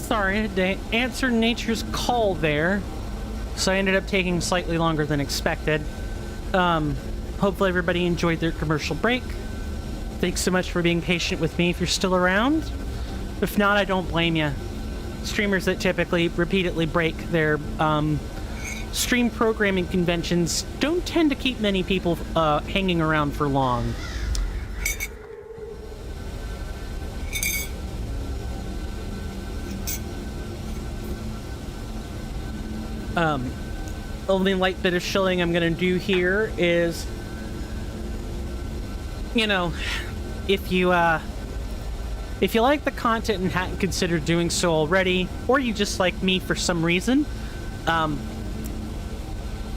sorry, I had to answer nature's call there. So I ended up taking slightly longer than expected. Hopefully everybody enjoyed their commercial break. Thanks so much for being patient with me if you're still around. If not, I don't blame you. Streamers that typically repeatedly break their stream programming conventions don't tend to keep many people hanging around for long. Only light bit of shilling I'm gonna do here is, you know, if you like the content and hadn't considered doing so already, or you just like me for some reason,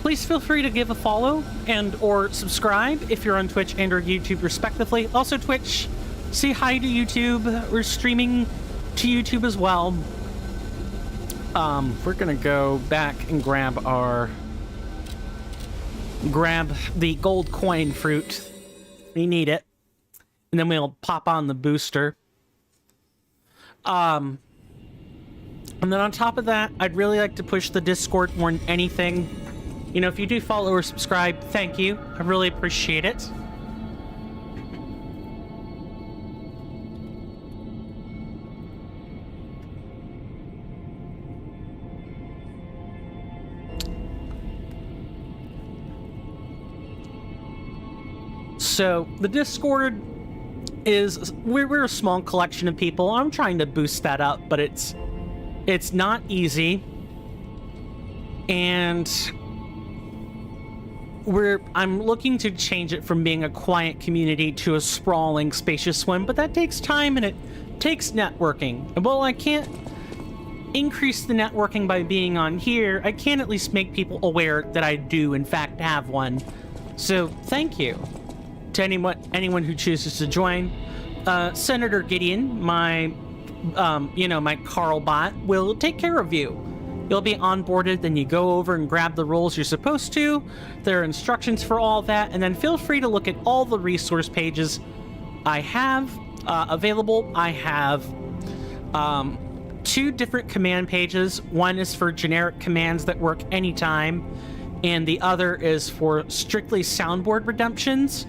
please feel free to give a follow and or subscribe if you're on Twitch and or YouTube respectively. Also Twitch, say hi to YouTube. We're streaming to YouTube as well. We're gonna go back and grab the gold coin fruit. We need it. And then we'll pop on the booster. And then on top of that, I'd really like to push the Discord more than anything. You know, if you do follow or subscribe, thank you. I really appreciate it. So the Discord is we're a small collection of people. I'm trying to boost that up, but it's not easy. And I'm looking to change it from being a quiet community to a sprawling, spacious one, but that takes time and it takes networking. And while I can't increase the networking by being on here, I can at least make people aware that I do in fact have one. So thank you to anyone who chooses to join. Senator Gideon, my Carl bot, will take care of you. You'll be onboarded, then you go over and grab the roles you're supposed to. There are instructions for all that, and then feel free to look at all the resource pages I have available. I have 2 different command pages. One is for generic commands that work anytime, and the other is for strictly soundboard redemptions.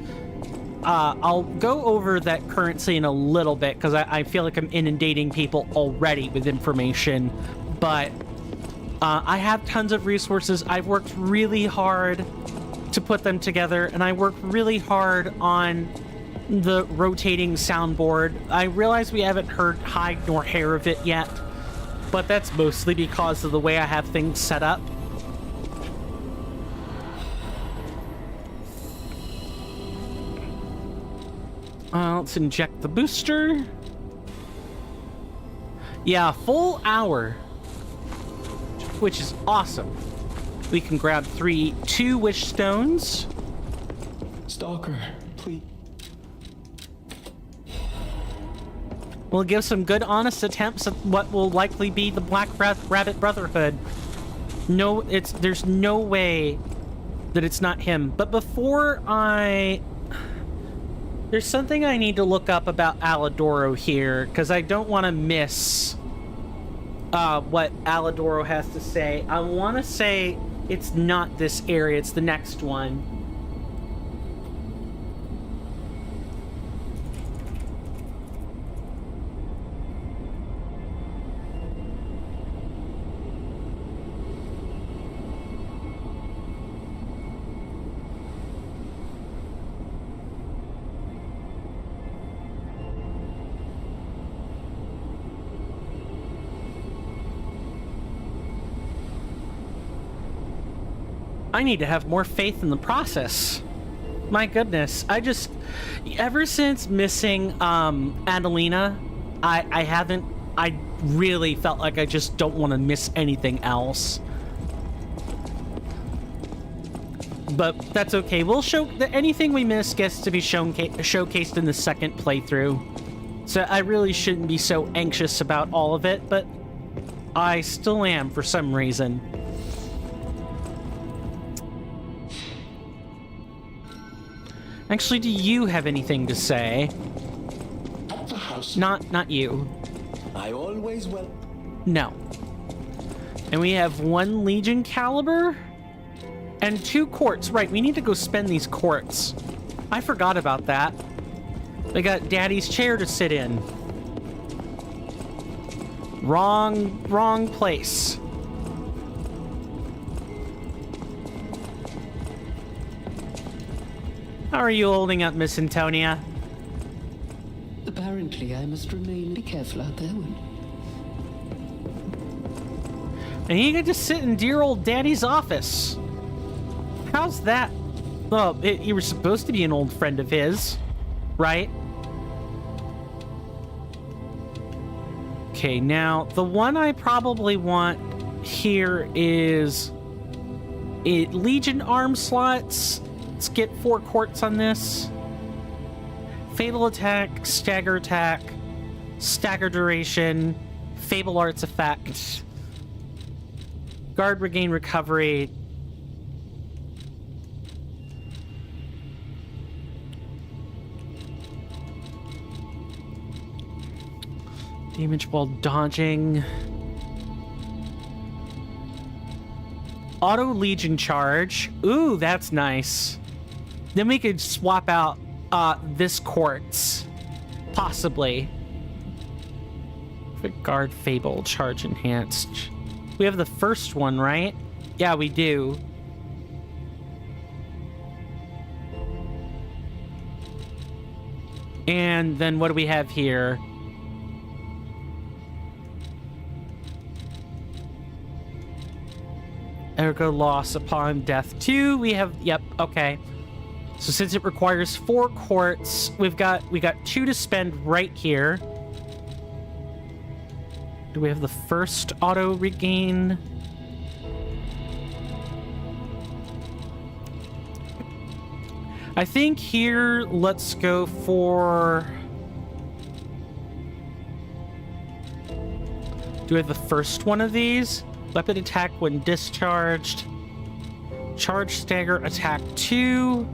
I'll go over that currency in a little bit because I feel like I'm inundating people already with information, but I have tons of resources. I've worked really hard to put them together, and I worked really hard on the rotating soundboard. I realize we haven't heard hide nor hair of it yet, but that's mostly because of the way I have things set up. Let's inject the booster. Yeah, full hour, which is awesome. We can grab 2 wish stones. Stalker, please. We'll give some good, honest attempts at what will likely be the Black Rabbit Brotherhood. No, there's no way that it's not him. But before there's something I need to look up about Alidoro here, because I don't want to miss what Alidoro has to say. I want to say it's not this area, it's the next one. I need to have more faith in the process. My goodness, ever since missing Adelina, I really felt like I just don't want to miss anything else. But that's okay. We'll show that anything we miss gets to be showcased in the second playthrough. So I really shouldn't be so anxious about all of it, but I still am for some reason. Actually, do you have anything to say? At the house. Not you. I always will. No. And we have 1 Legion caliber and 2 quartz. Right, we need to go spend these quartz. I forgot about that. They got Daddy's chair to sit in. Wrong place. How are you holding up, Miss Antonia? Apparently, I must remain be careful out there. And you get to sit in dear old Daddy's office. How's that? Well, you were supposed to be an old friend of his, right? Okay, now, the one I probably want here is Legion arm slots. Let's get 4 quartz on this. Fatal attack, stagger duration, Fable Arts effect, guard regain recovery. Damage while dodging. Auto Legion charge. Ooh, that's nice. Then we could swap out this quartz. Possibly. Guard Fable charge enhanced. We have the first one, right? Yeah, we do. And then what do we have here? Ergo loss upon death 2. We have, yep, okay. So since it requires 4 quartz, we got 2 to spend right here. Do we have the first auto regain? I think here, let's go for... Do we have the first one of these? Weapon attack when discharged. Charge stagger attack 2.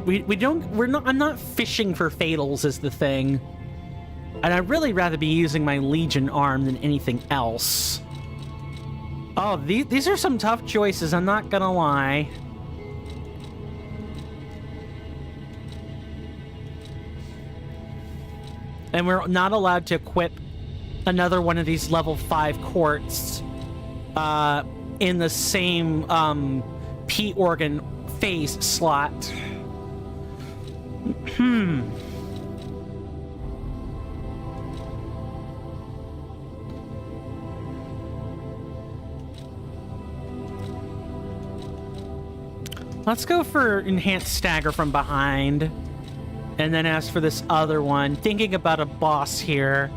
I'm not fishing for fatals is the thing. And I'd really rather be using my Legion arm than anything else. Oh, these are some tough choices, I'm not gonna lie. And we're not allowed to equip another one of these level 5 quartz in the same P organ phase slot. Let's go for enhanced stagger from behind. And then as for this other one, thinking about a boss here,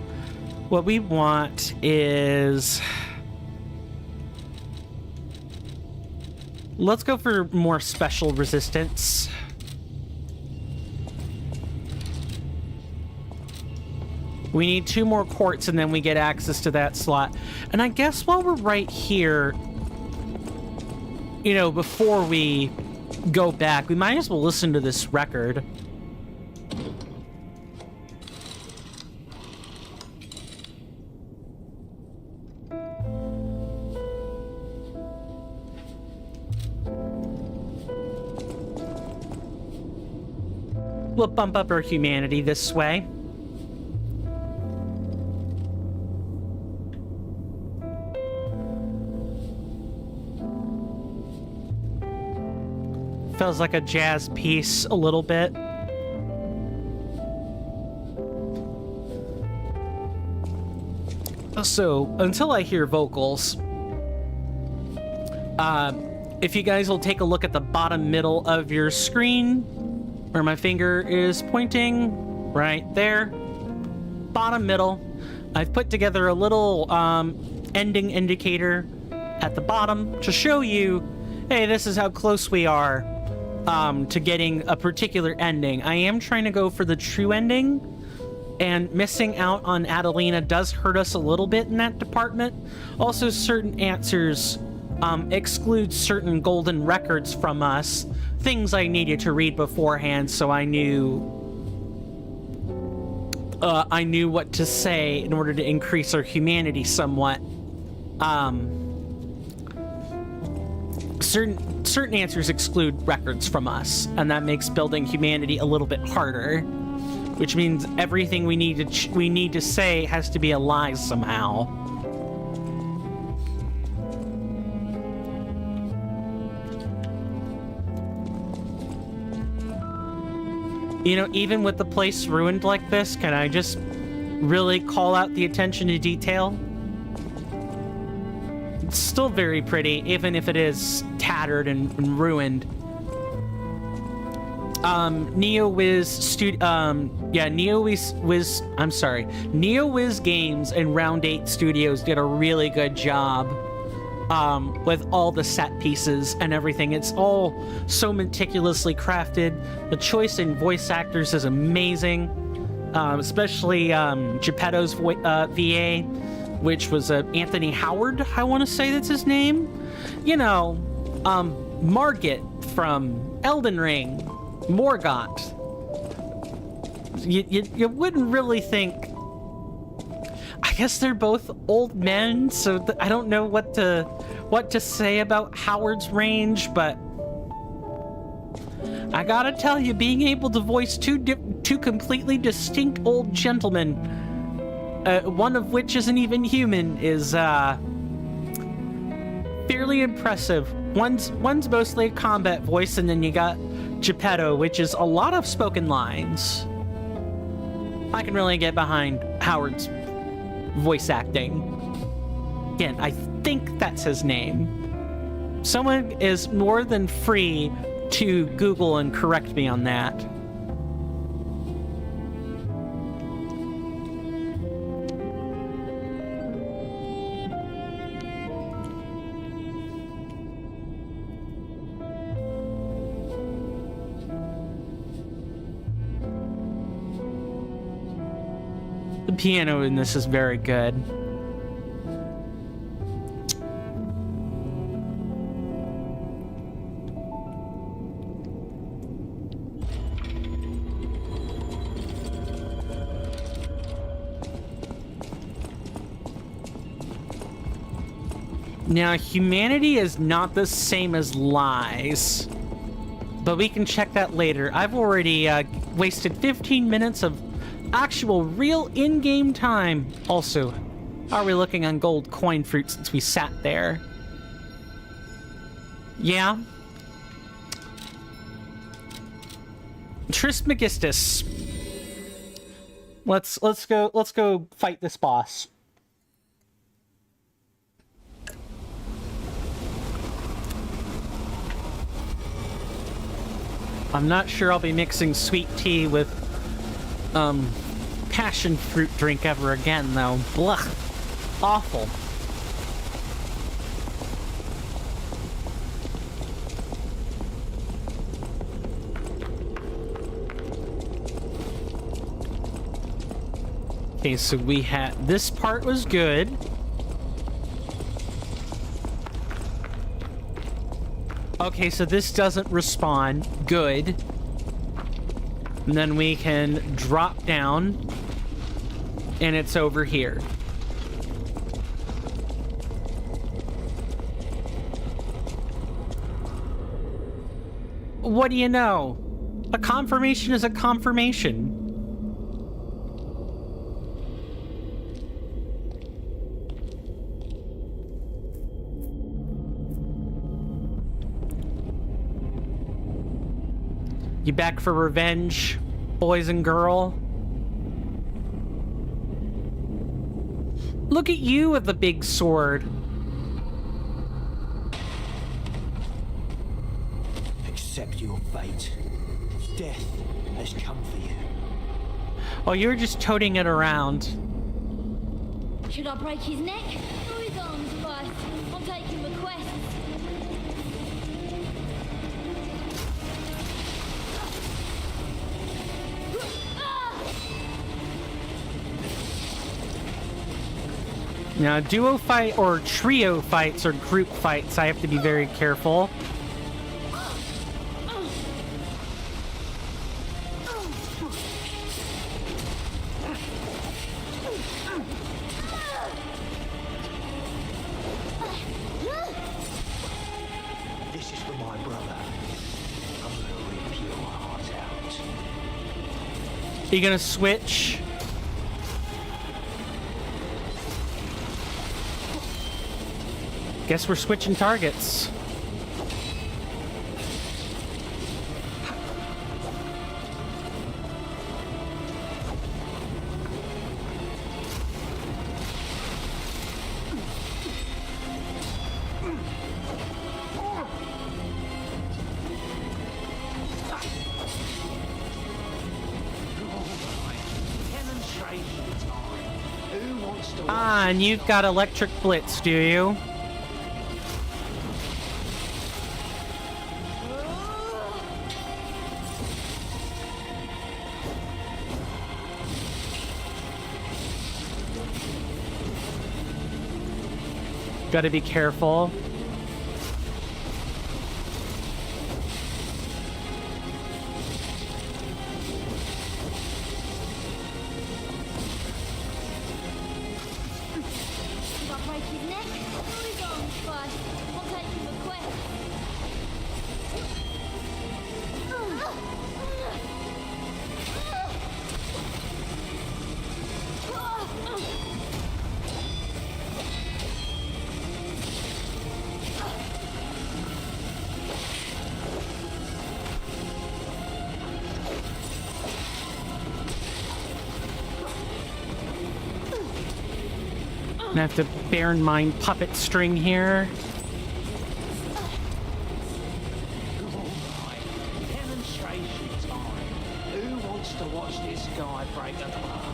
what we want is... Let's go for more special resistance. We need 2 more quartz and then we get access to that slot. And I guess while we're right here, you know, before we go back, we might as well listen to this record. We'll bump up our humanity this way. Feels like a jazz piece a little bit. So, until I hear vocals, if you guys will take a look at the bottom middle of your screen, where my finger is pointing, right there, bottom middle, I've put together a little ending indicator at the bottom to show you, hey, this is how close we are to getting a particular ending. I am trying to go for the true ending, and missing out on Adelina does hurt us a little bit in that department. Also, certain answers excludes certain golden records from us, things I needed to read beforehand, so I knew what to say in order to increase our humanity somewhat. Certain answers exclude records from us, and that makes building humanity a little bit harder, which means everything we need to say has to be a lie somehow. You know, even with the place ruined like this, can I just really call out the attention to detail? It's still very pretty, even if it is tattered and ruined. NeoWiz Games and Round 8 Studios did a really good job with all the set pieces and everything. It's all so meticulously crafted. The choice in voice actors is amazing, especially Geppetto's VA, which was Anthony Howard, I want to say that's his name. You know, Margit from Elden Ring, Morgott. You wouldn't really think. I guess they're both old men, so I don't know what to say about Howard's range, but I gotta tell you, being able to voice two completely distinct old gentlemen, one of which isn't even human, is fairly impressive. One's mostly a combat voice, and then you got Geppetto, which is a lot of spoken lines. I can really get behind Howard's voice acting. Again, I think that's his name. Someone is more than free to Google and correct me on that. The piano in this is very good. Now, humanity is not the same as lies, but we can check that later. I've already wasted 15 minutes of actual real in-game time. Also, how are we looking on gold coin fruit since we sat there? Yeah. Trismegistus. Let's go fight this boss. I'm not sure I'll be mixing sweet tea with passion fruit drink ever again, though. Blah. Awful. Okay, so we had... This part was good. Okay, so this doesn't respawn. Good. And then we can drop down, and it's over here. What do you know? A confirmation is a confirmation. You back for revenge, boys and girl? Look at you with the big sword. Accept your fate. Death has come for you. Oh, you were just toting it around. Should I break his neck? Oh, his arms right. I'm taking requests. Now, duo fight or trio fights or group fights, I have to be very careful. This is for my brother. I'm gonna rip your heart out. Are you gonna switch? Guess we're switching targets. Ah, and you've got electric blitz, do you? Gotta be careful. If I break his neck, who is on first? I'll take him a quest. I have to bear in mind puppet string here. Demonstration time. Who wants to watch this guy break apart?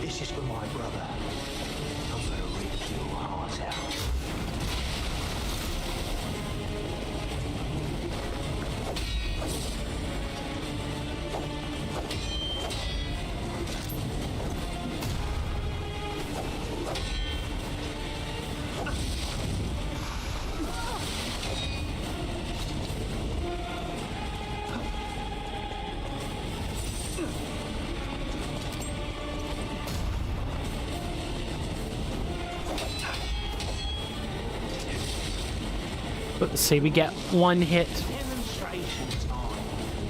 This is for my brother. I'm gonna rip your heart out. Let's say we get one hit. Demonstration time.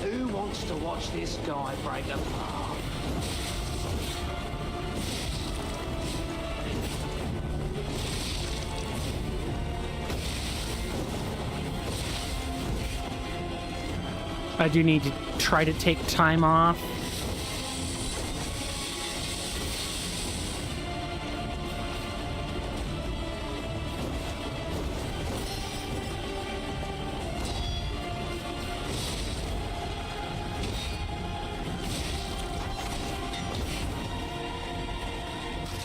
Who wants to watch this guy break apart? I do need to try to take time off.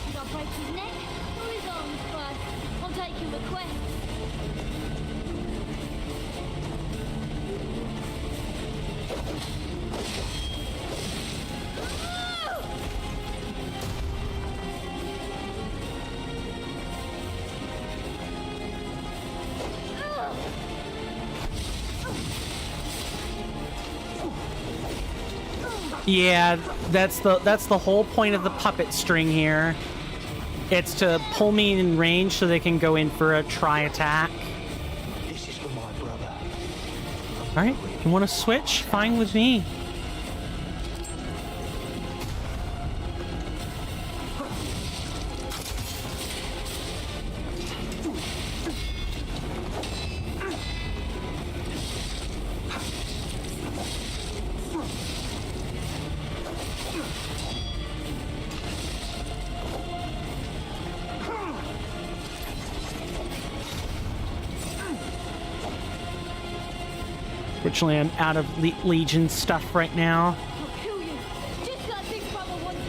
If I break his neck, who is on first? I'll take him a quest. Yeah, that's the whole point of the puppet string here. It's to pull me in range so they can go in for a try attack. This is for my brother. All right, you want to switch? Fine with me. Fortunately, I'm out of Legion stuff right now. I'll kill you, just like Big Brother wanted.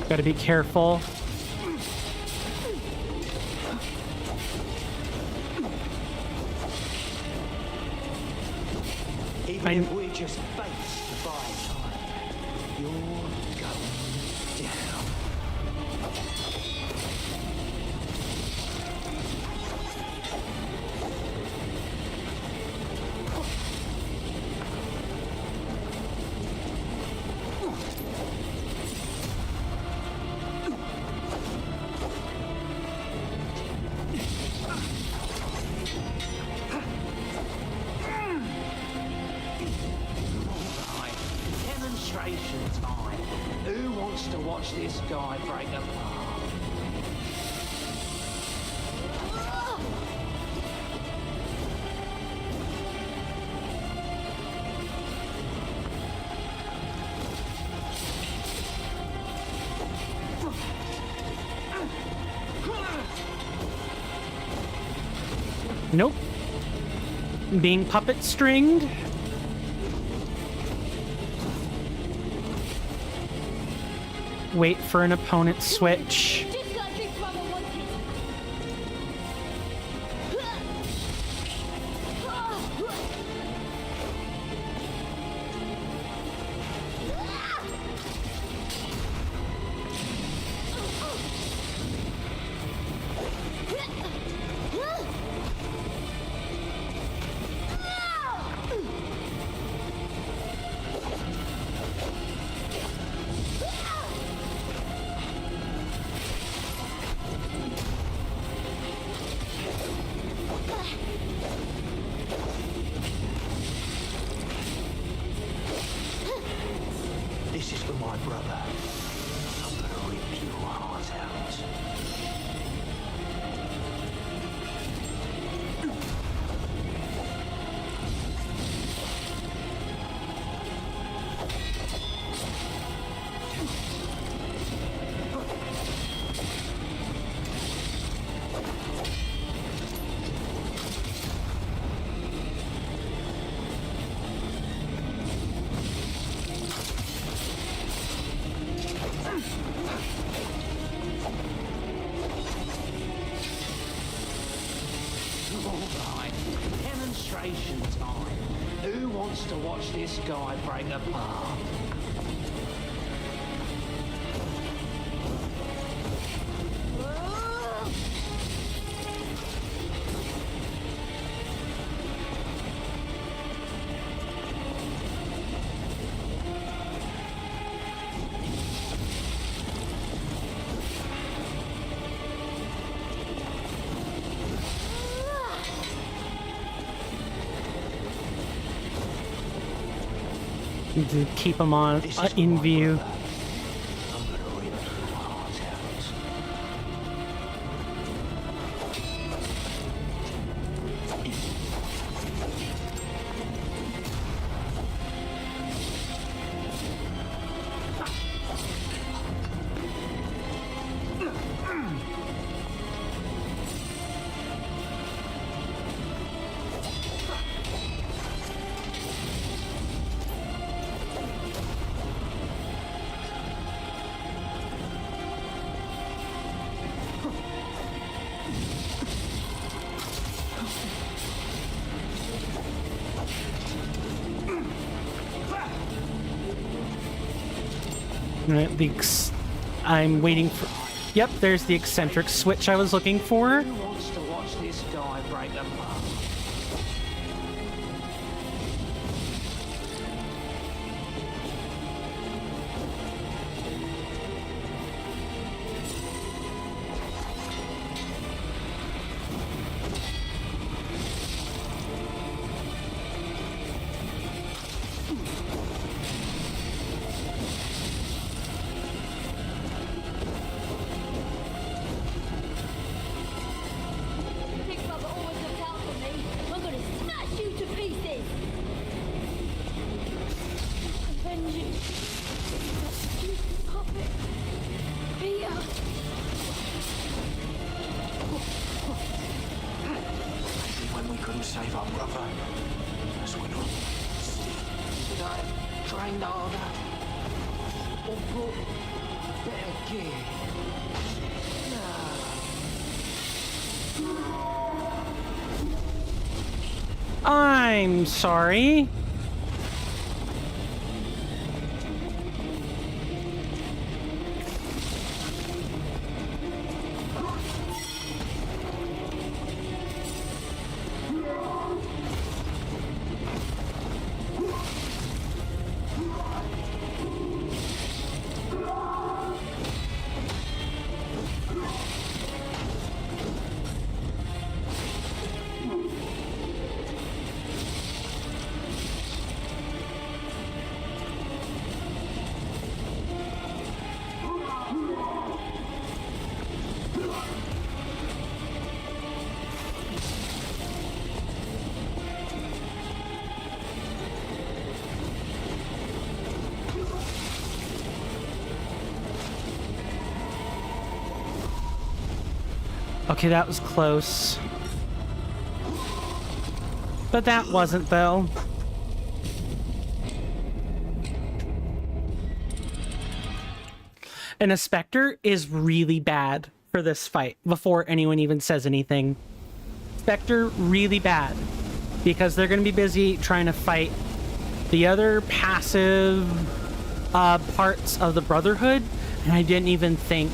Gotta be careful. Even if we just face the fire time, you're going down. Right, demonstration time. Who wants to watch this guy break apart? Nope. Being puppet stringed. Wait for an opponent switch. Just like Big Brother wanted. This is for my brother. I'm gonna rip your heart out. Alright, demonstration time. Who wants to watch this guy break apart? To keep them on in view. I'm gonna rip your heart out. Right, I'm waiting for... Yep, there's the eccentric switch I was looking for. Who wants to watch this guy break apart? to save our brother. As we're not. Should I have trained harder? Or brought better gear? I'm sorry. Okay, that was close. But that wasn't, though. And a Spectre is really bad for this fight before anyone even says anything. Spectre, really bad. Because they're going to be busy trying to fight the other passive parts of the Brotherhood. And I didn't even think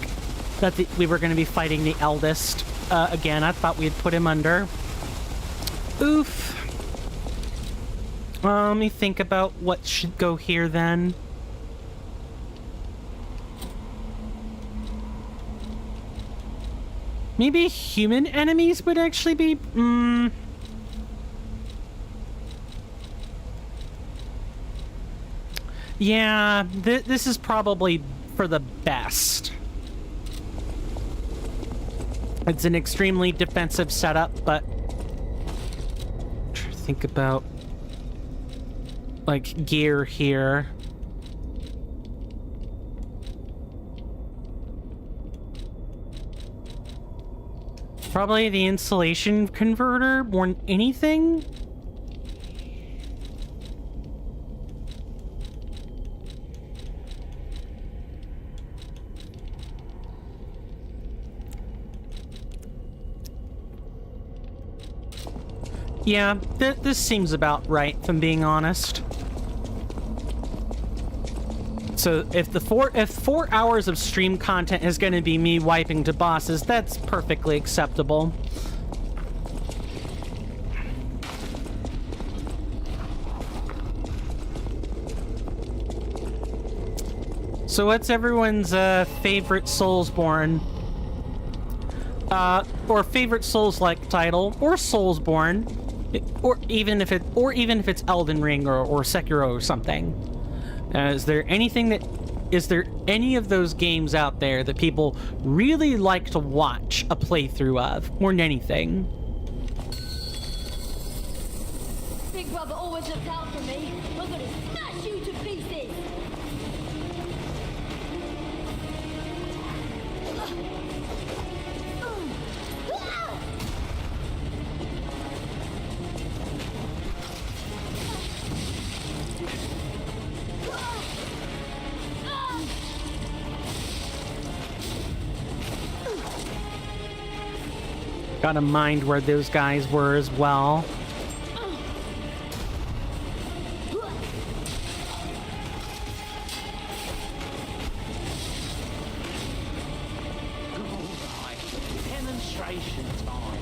that we were going to be fighting the eldest again. I thought we had put him under. Oof. Let me think about what should go here then. Maybe human enemies would actually be... Yeah, this is probably for the best. It's an extremely defensive setup, but... I'm trying to think about... like, gear here. Probably the insulation converter more than anything. Yeah, this seems about right, if I'm being honest. So if 4 hours of stream content is going to be me wiping to bosses, that's perfectly acceptable. So what's everyone's favorite Soulsborne? Or favorite Souls-like title, or Soulsborne, or even if it's Elden Ring or Sekiro or something. Is there any of those games out there that people really like to watch a playthrough of, more than anything? Big brother always looks out for me. I'm gonna smash you to pieces. Gotta mind where those guys were as well. Alright, demonstration time.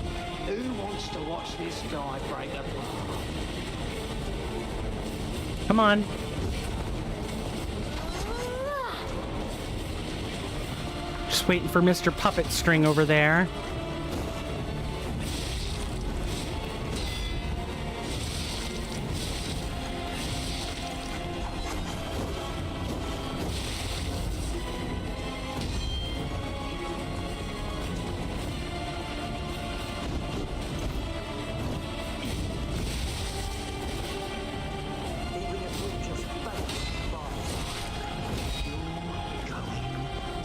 Who wants to watch this guy break a bar? Come on. Just waiting for Mr. Puppet String over there. Even if we just face the bar, you're going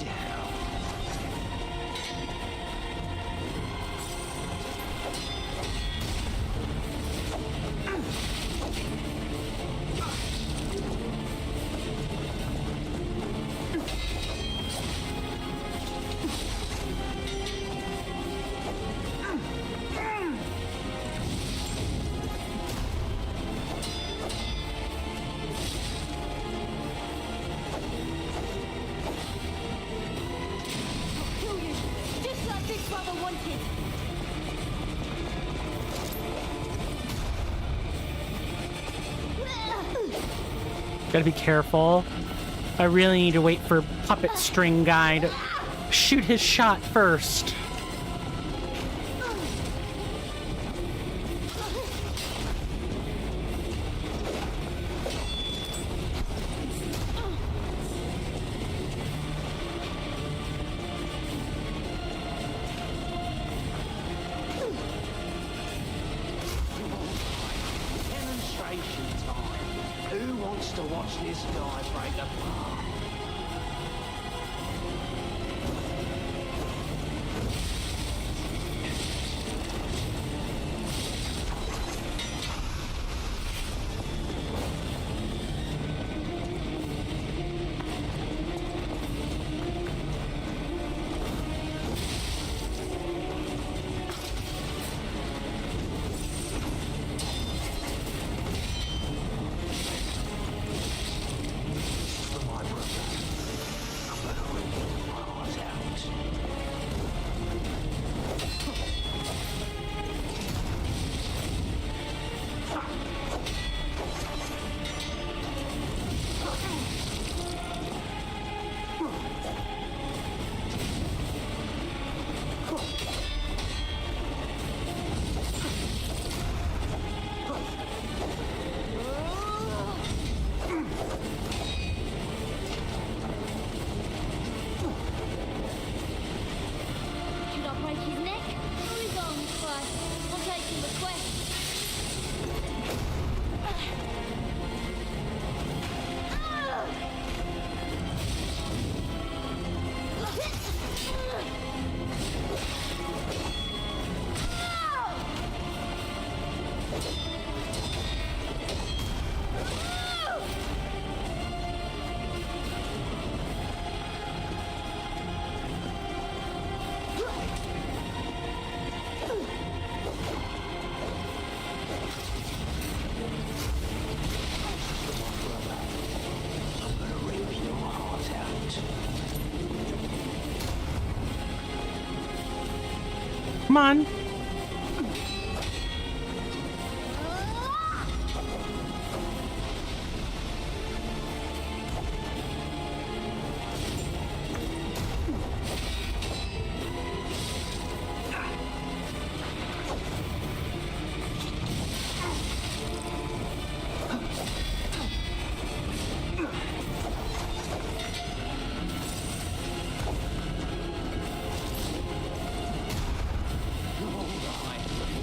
down. uninitiated. Gotta be careful. I really need to wait for Puppet String Guy to shoot his shot first. Demonstration time. Who wants to watch this guy break apart? Should I break his neck? Or his arms first? I'm taking the quest. Come on.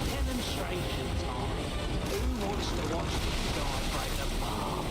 Demonstration time. Who wants to watch this guy break apart?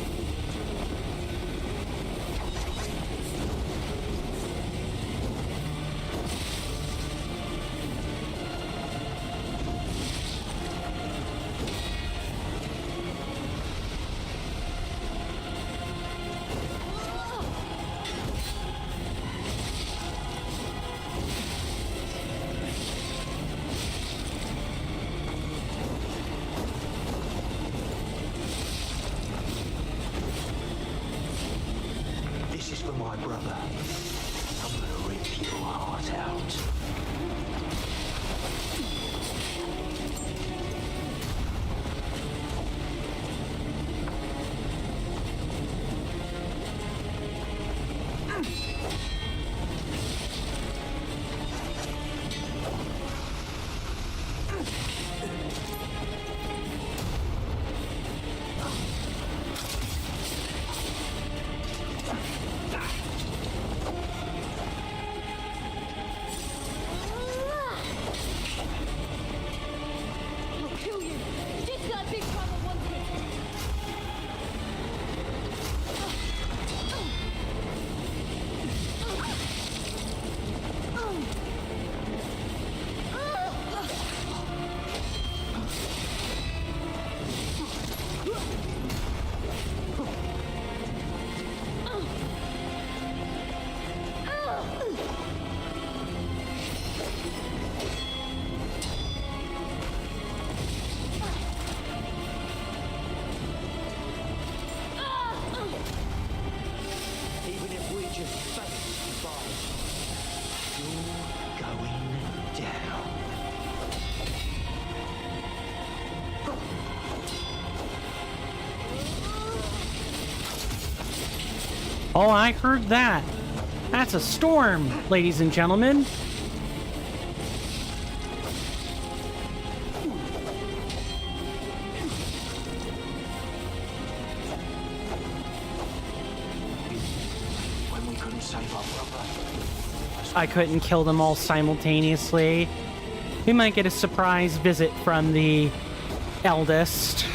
This is for my brother. I'm gonna rip your heart out. Oh, I heard that. That's a storm, ladies and gentlemen. When we couldn't save our brother. I couldn't kill them all simultaneously. We might get a surprise visit from the eldest.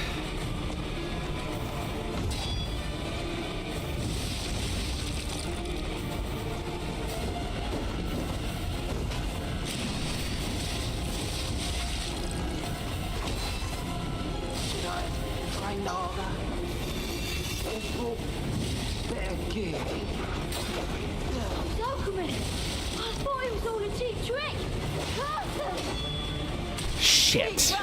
Shit.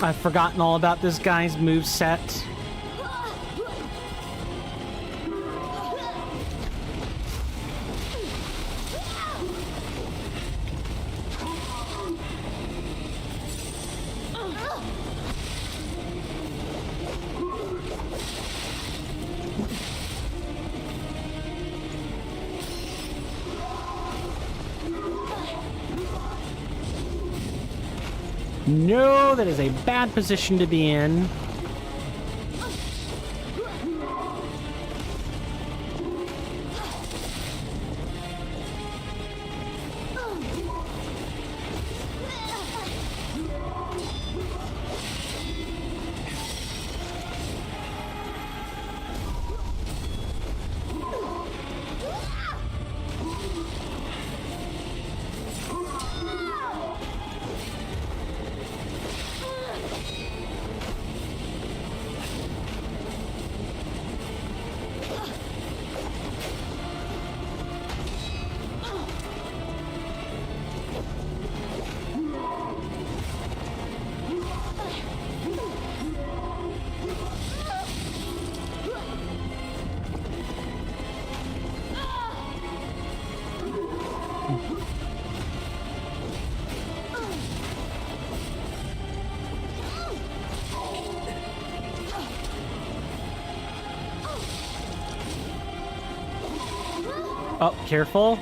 I've forgotten all about this guy's moveset. No, that is a bad position to be in. Oh, careful.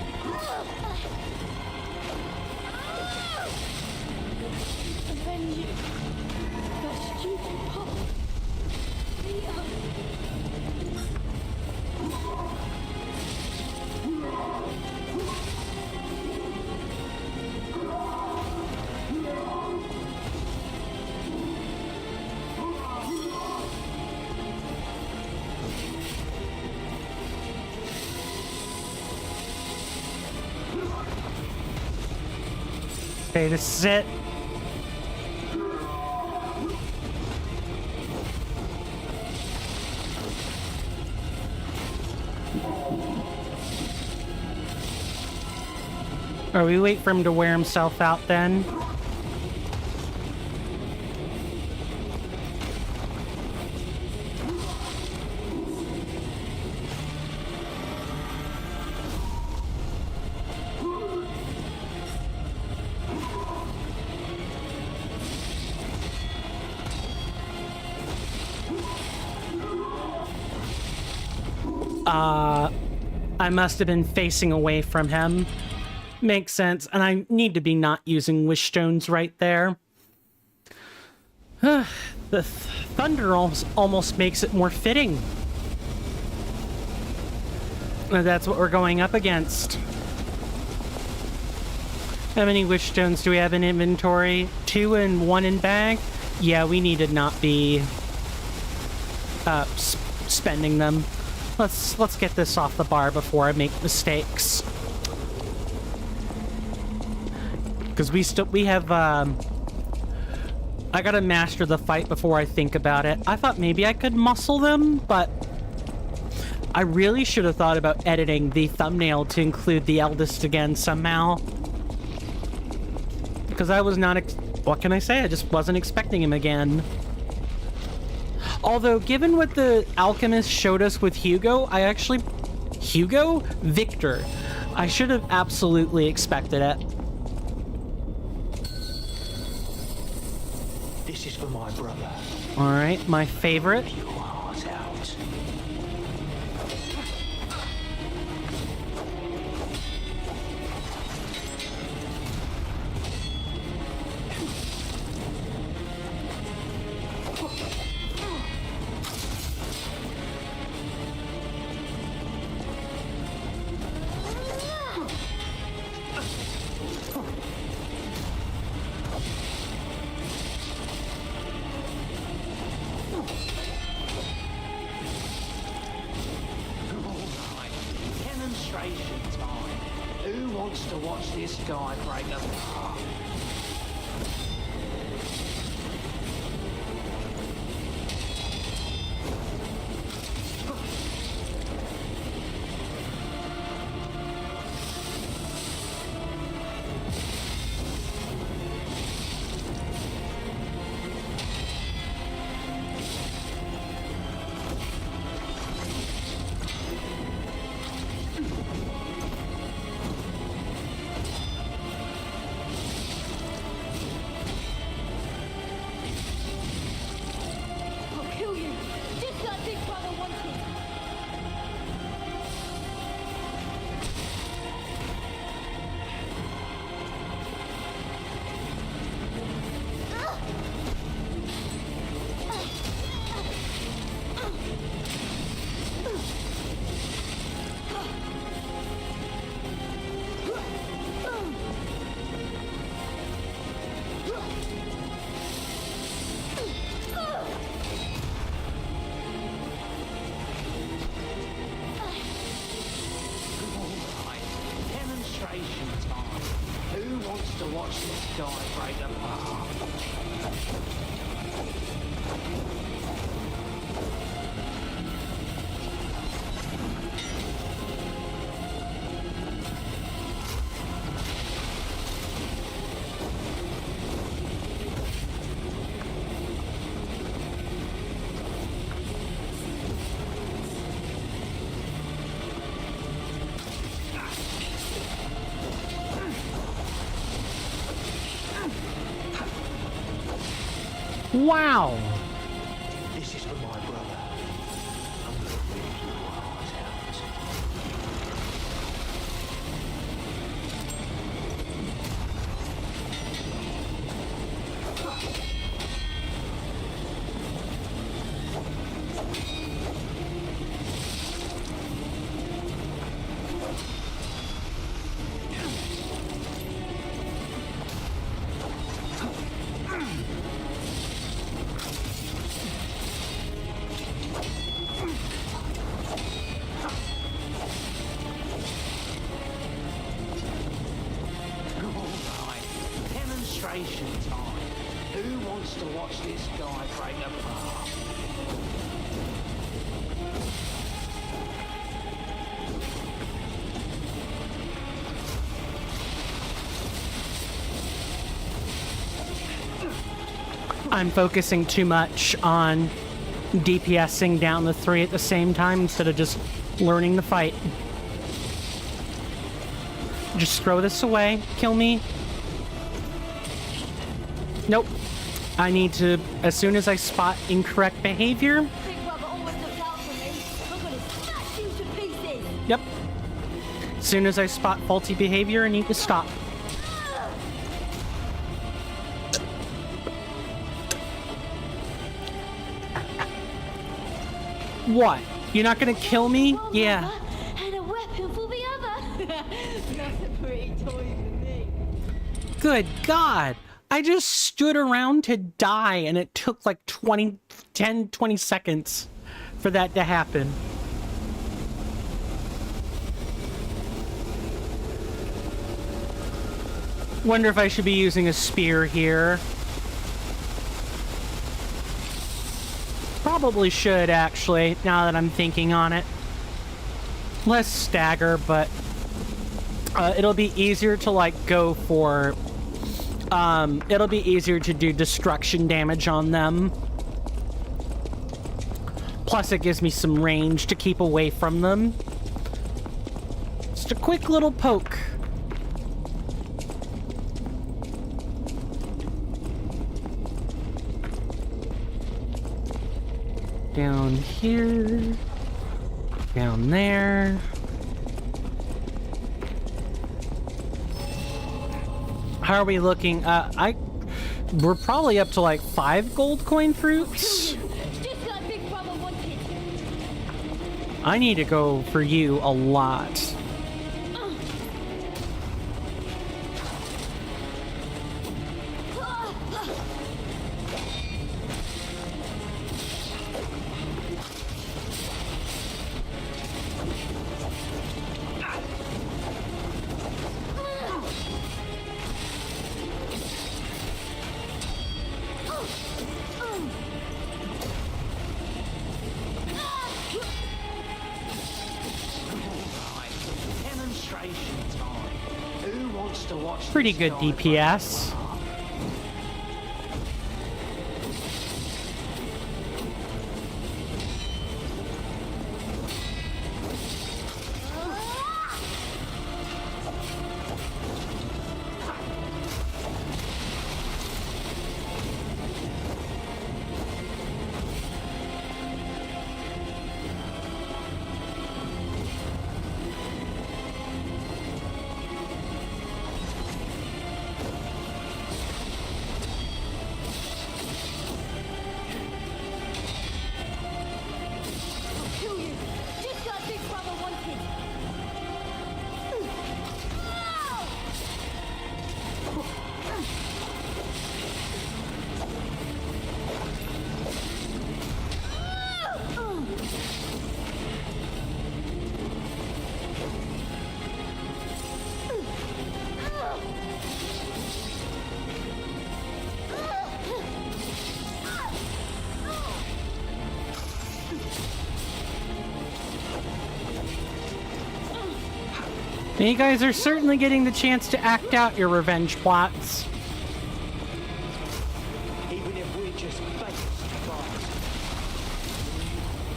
Okay, this is it. Or we wait for him to wear himself out then. I must have been facing away from him. Makes sense, and I need to be not using wish stones right there. The thunder almost makes it more fitting. That's what we're going up against. How many wish stones do we have in inventory? 2 and 1 in bag? Yeah, we need to not be spending them. Let's get this off the bar before I make mistakes. Because we have I gotta master the fight before I think about it. I thought maybe I could muscle them, but I really should have thought about editing the thumbnail to include the eldest again somehow. Because I was not what can I say? I just wasn't expecting him again. Although, given what the alchemist showed us with Hugo, Victor. I should have absolutely expected it. This is for my brother. All right, my favorite. Your heart out. Demonstration time. Who wants to watch this guy break apart? I'll kill you, just like Big Brother wanted. Demonstration time. Who wants to watch this guy break apart? Wow. This is for my brother. I'm gonna rip your heart out. Demonstration time. Who wants to watch this guy break apart? I'm focusing too much on DPSing down the 3 at the same time instead of just learning the fight. Just throw this away. Kill me. Nope. I need to, as soon as I spot incorrect behavior. Big Brother always looks out for me. I'm gonna smash you to pieces. Yep. As soon as I spot faulty behavior, I need to stop. What? You're not gonna kill me? One Yeah. brother and a weapon for the other. That's a pretty toy for me. Good God. I just stood around to die and it took like 20 seconds for that to happen. Wonder if I should be using a spear here. Probably should, actually, now that I'm thinking on it. Less stagger, but it'll be easier to, like, go for... it'll be easier to do destruction damage on them. Plus, it gives me some range to keep away from them. Just a quick little poke. Down here. Down there. How are we looking? We're probably up to like 5 gold coin fruits. Just like Big Brother wanted. I need to go for you a lot. Pretty good DPS. Kill you. Just like Big Brother wanted. You guys are certainly getting the chance to act out your revenge plots. Even if we just face the fight.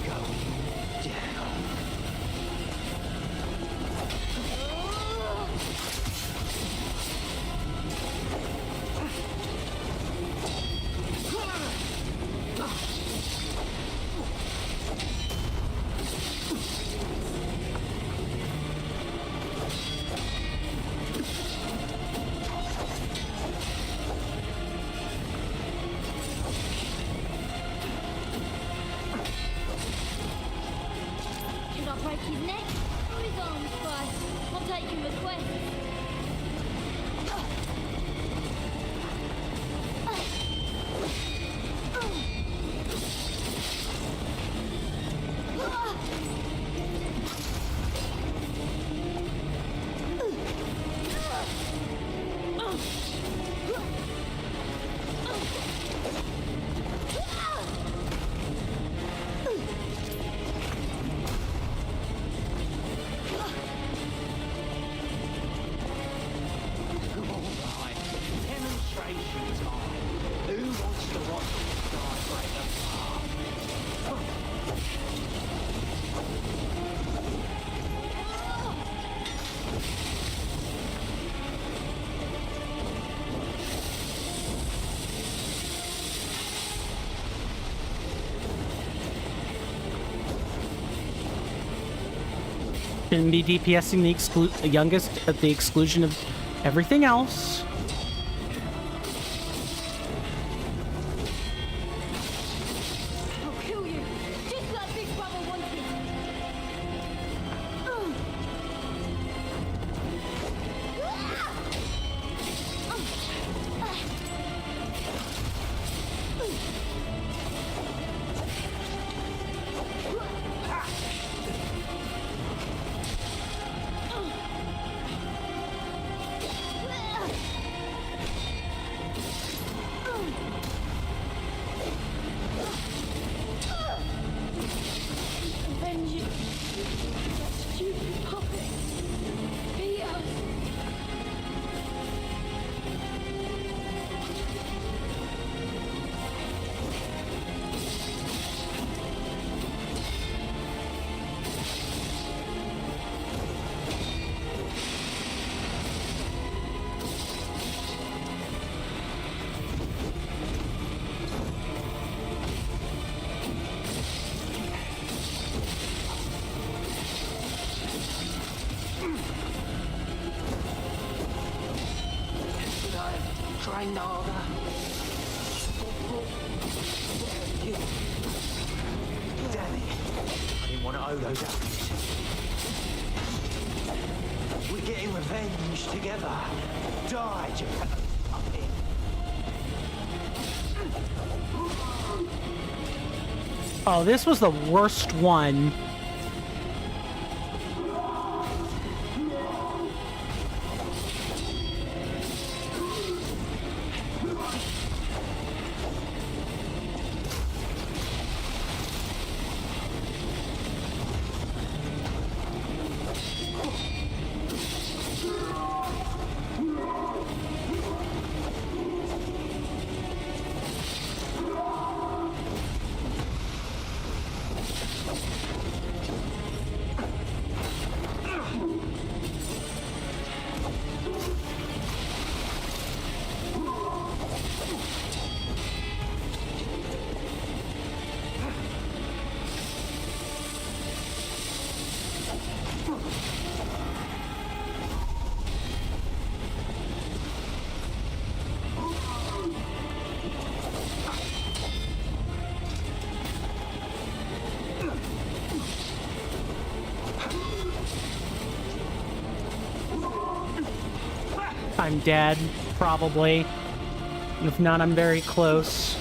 Going down. Should I break his neck or his arms first? I'm taking requests. Demonstration time. Who wants to watch this guy break apart? Shouldn't be DPSing the youngest at the exclusion of everything else. I'll kill you. Just like Big Brother wanted. trained harder. Damn it. I didn't want to owe those apples. We're getting revenge together. Die, Geppetto. Oh, this was the worst one. I'm dead, probably. If not, I'm very close.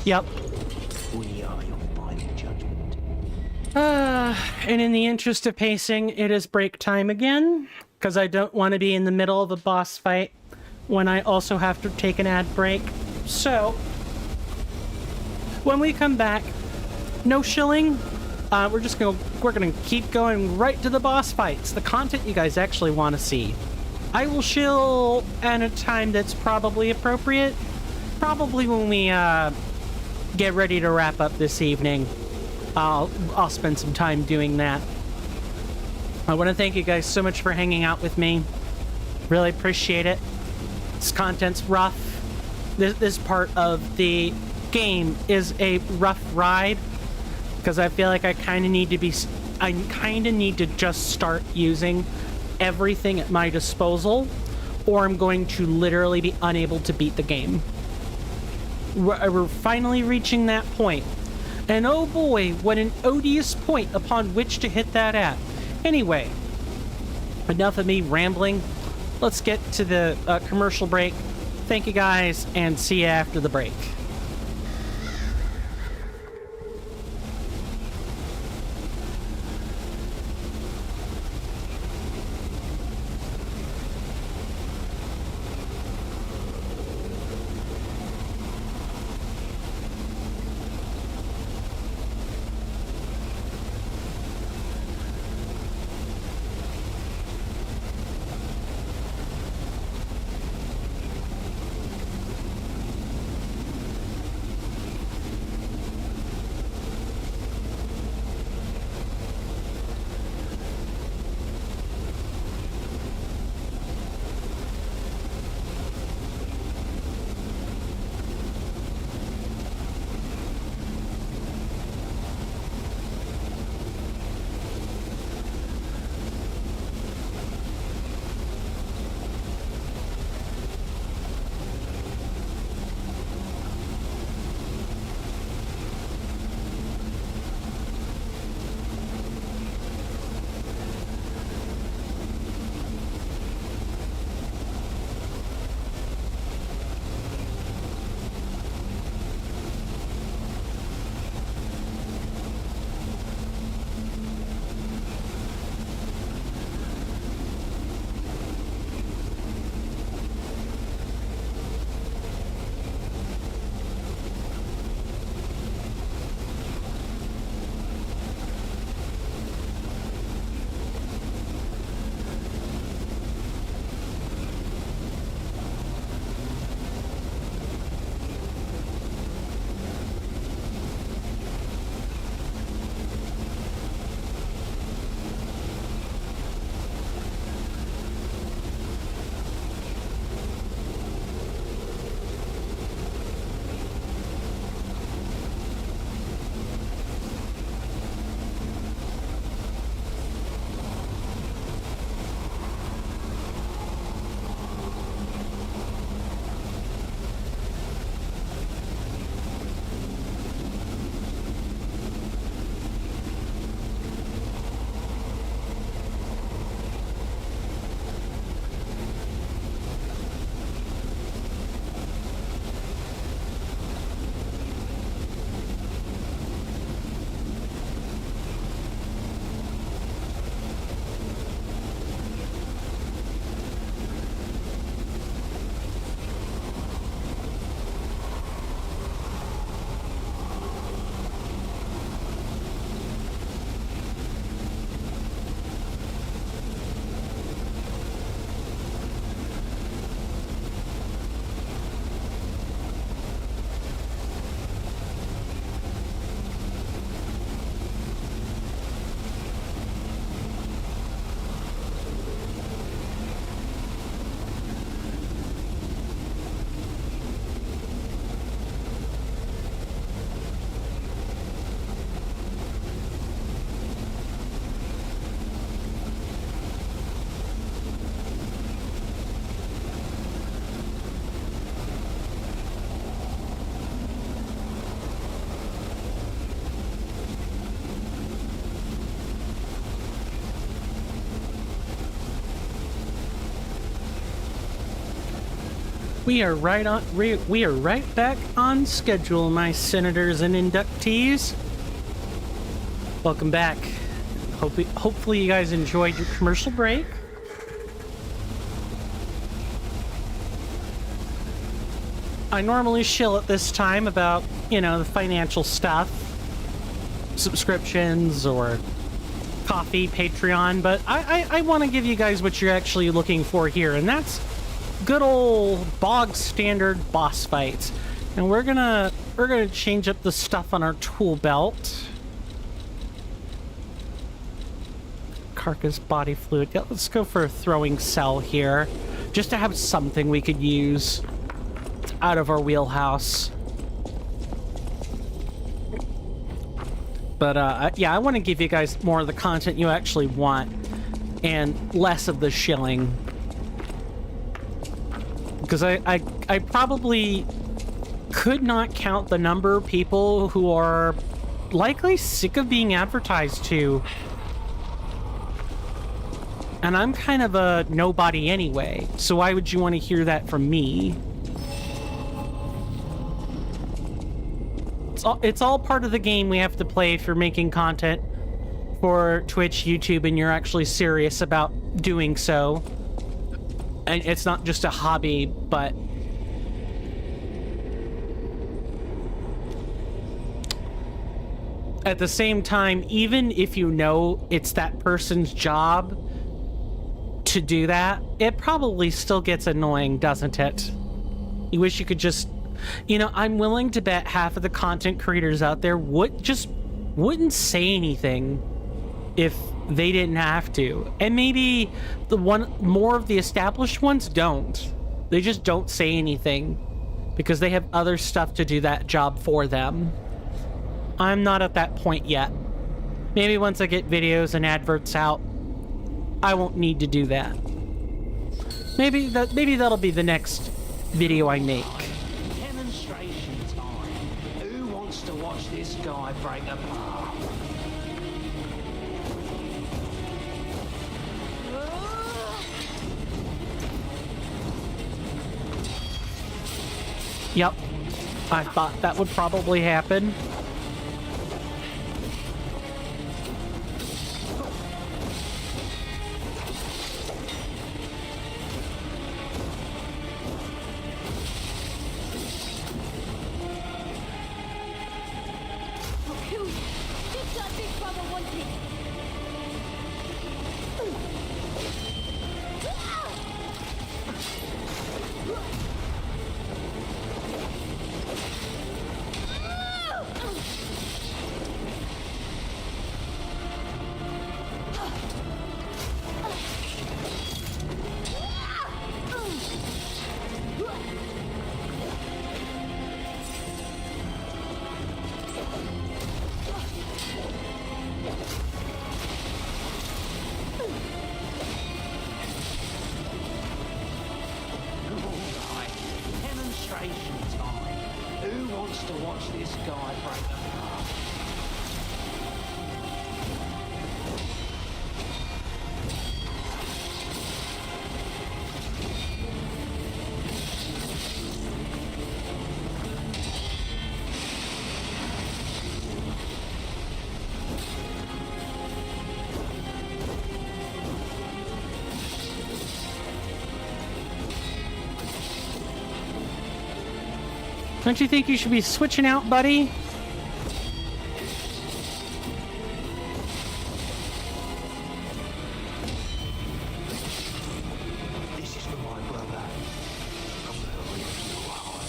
Yep. We are your final judgment. And in the interest of pacing, it is break time again, because I don't want to be in the middle of a boss fight when I also have to take an ad break. So, when we come back, no shilling. We're gonna keep going right to the boss fights, the content you guys actually want to see. I will shill at a time that's probably appropriate. Probably when we get ready to wrap up this evening. I'll spend some time doing that. I want to thank you guys so much for hanging out with me. Really appreciate it. This content's rough. This part of the game is a rough ride because I feel like I kind of need to just start using everything at my disposal, or I'm going to literally be unable to beat the game. We're finally reaching that point. And oh boy, what an odious point upon which to hit that at. Anyway, enough of me rambling. Let's get to the commercial break. Thank you guys, and see you after the break. We are right back on schedule, my senators and inductees. Welcome back. Hopefully you guys enjoyed your commercial break. I normally shill at this time about, you know, the financial stuff, subscriptions or coffee, Patreon, but I want to give you guys what you're actually looking for here, and that's good old bog standard boss fights. And we're gonna change up the stuff on our tool belt. Carcass body fluid. Yeah, let's go for a throwing cell here, just to have something we could use out of our wheelhouse. But yeah, I want to give you guys more of the content you actually want and less of the shilling. Because I probably could not count the number of people who are likely sick of being advertised to. And I'm kind of a nobody anyway, so why would you want to hear that from me? It's all part of the game we have to play if you're making content for Twitch, YouTube, and you're actually serious about doing so. And it's not just a hobby, but at the same time, even if you know it's that person's job to do that, it probably still gets annoying, doesn't it? You wish you could just, you know, I'm willing to bet half of the content creators out there wouldn't say anything if they didn't have to. And maybe more of the established ones don't. They just don't say anything because they have other stuff to do that job for them. I'm not at that point yet. Maybe once I get videos and adverts out, I won't need to do that. Maybe that'll be the next video I make. Demonstration time. Who wants to watch this guy break apart? Yep, I thought that would probably happen. Don't you think you should be switching out, buddy? This is for my brother. I'm gonna rip your heart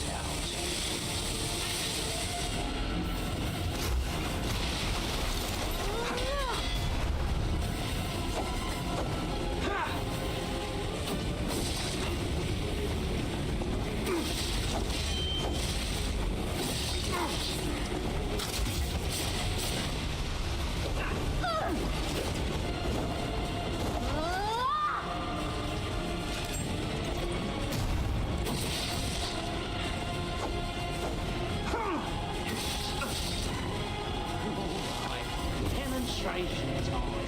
Demonstration time.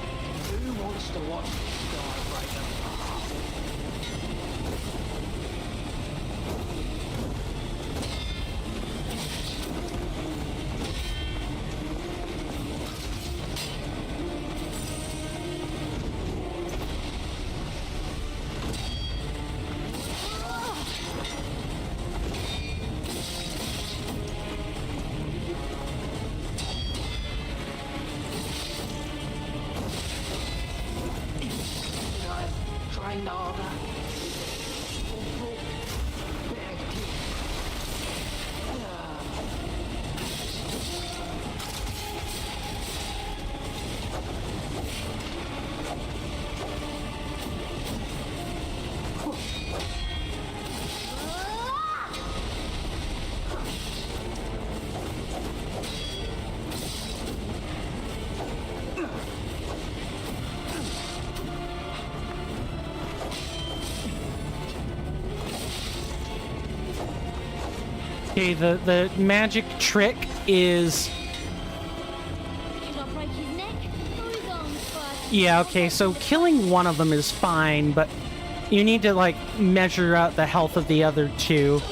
Who wants to watch this guy break apart? another. Okay, the magic trick is... Should I break his neck or his arms first? Yeah, okay, so killing one of them is fine, but you need to, like, measure out the health of the other two.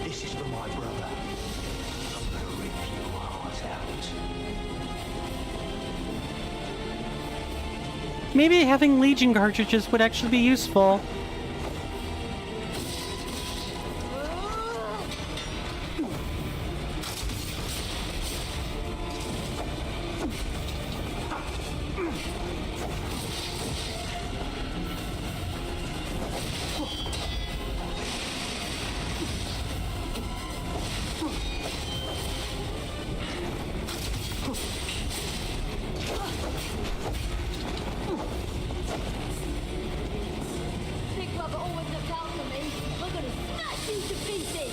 This is for my brother. I'm gonna rip your heart out. Maybe having Legion cartridges would actually be useful. Big brother always looked out for me. I'm gonna smash you to pieces.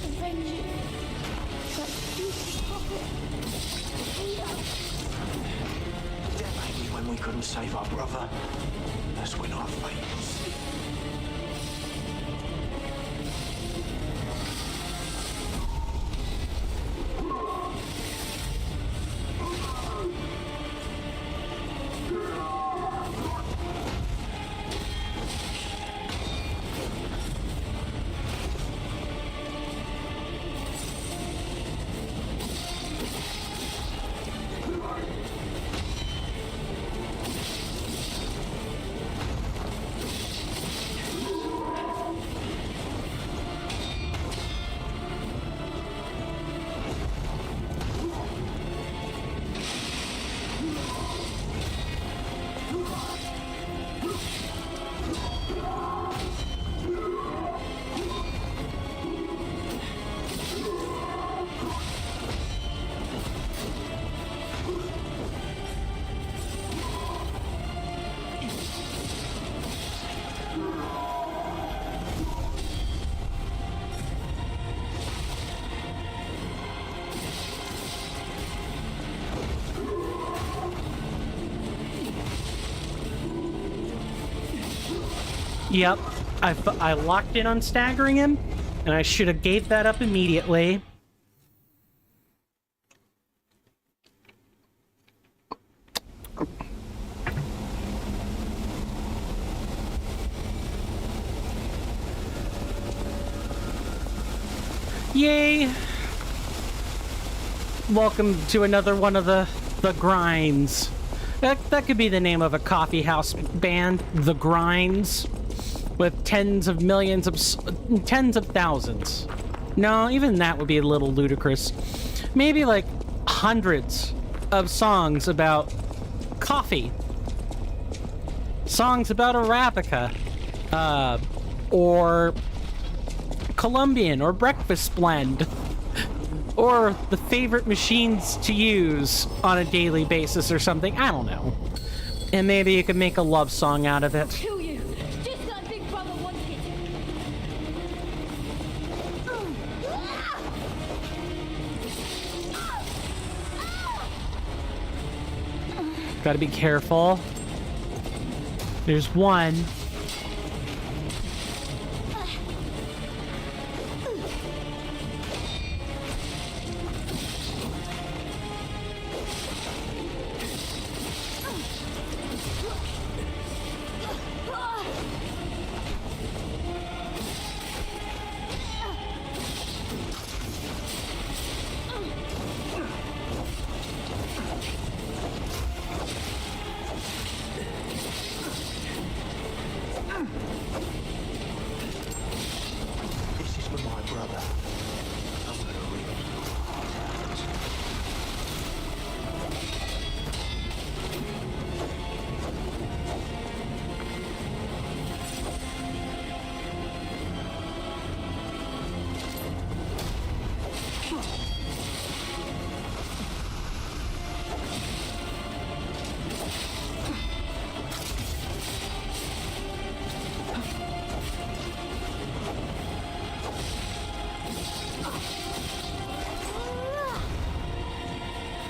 Avenge you. But you Maybe when we couldn't save our brother, that's when our fate was. Yep, I locked in on staggering him, and I should have gave that up immediately. Yay! Welcome to another one of the grinds. That could be the name of a coffee house band, The Grinds, with tens of thousands. No, even that would be a little ludicrous. Maybe like hundreds of songs about coffee. Songs about Arabica, or Colombian, or breakfast blend. Or the favorite machines to use on a daily basis or something. I don't know. And maybe you could make a love song out of it. kill you, just like Big Brother wanted. Gotta be careful. There's one. This is for my brother. I'm gonna rip your heart out.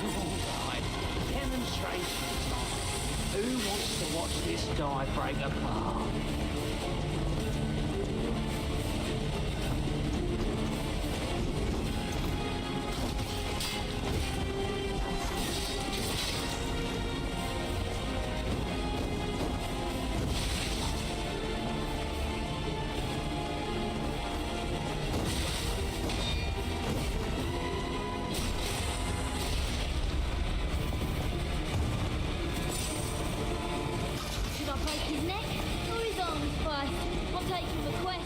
Alright, demonstration time. Who wants to watch this guy break apart? Should I break his neck or his arms first? I'm taking the quest.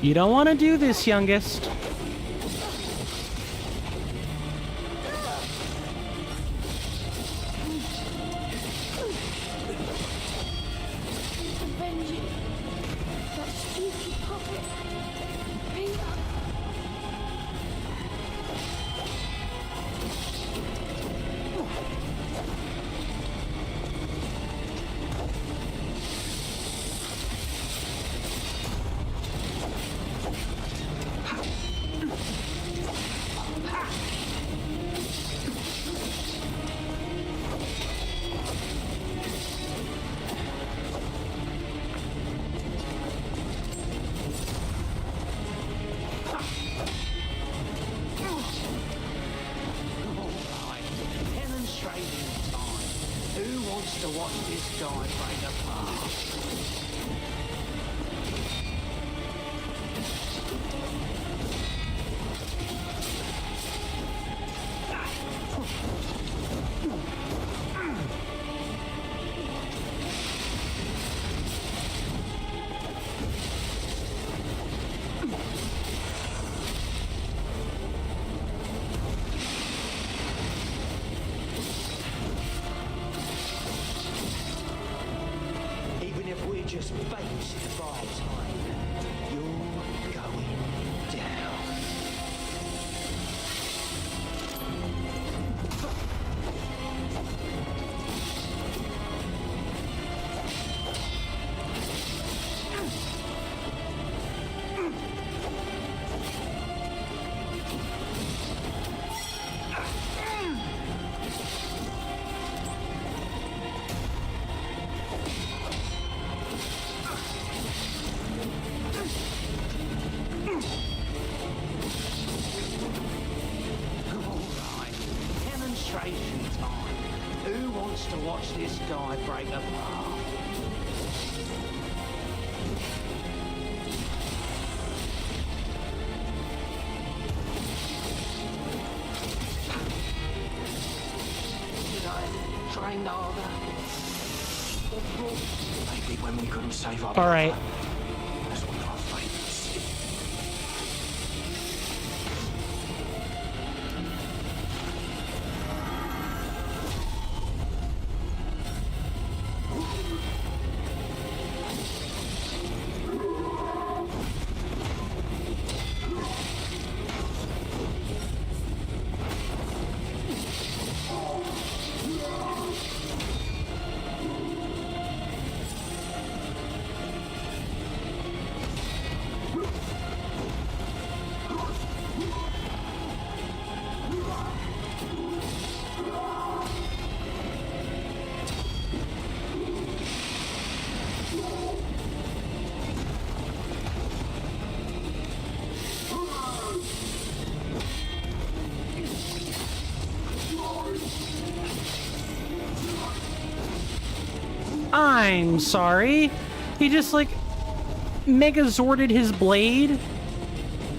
You don't want to do this, youngest. Avenging that stupid puppet. Peter. Alright, demonstration time. Who wants to watch this guy break apart? Even if we're just babes in the bar time, you're going down. Alright, demonstration time. Who wants to watch this guy break apart? Should I train harder? Maybe when we couldn't save our All brother, right. that's when our fate was sealed. I'm sorry. He just, like, megazorded his blade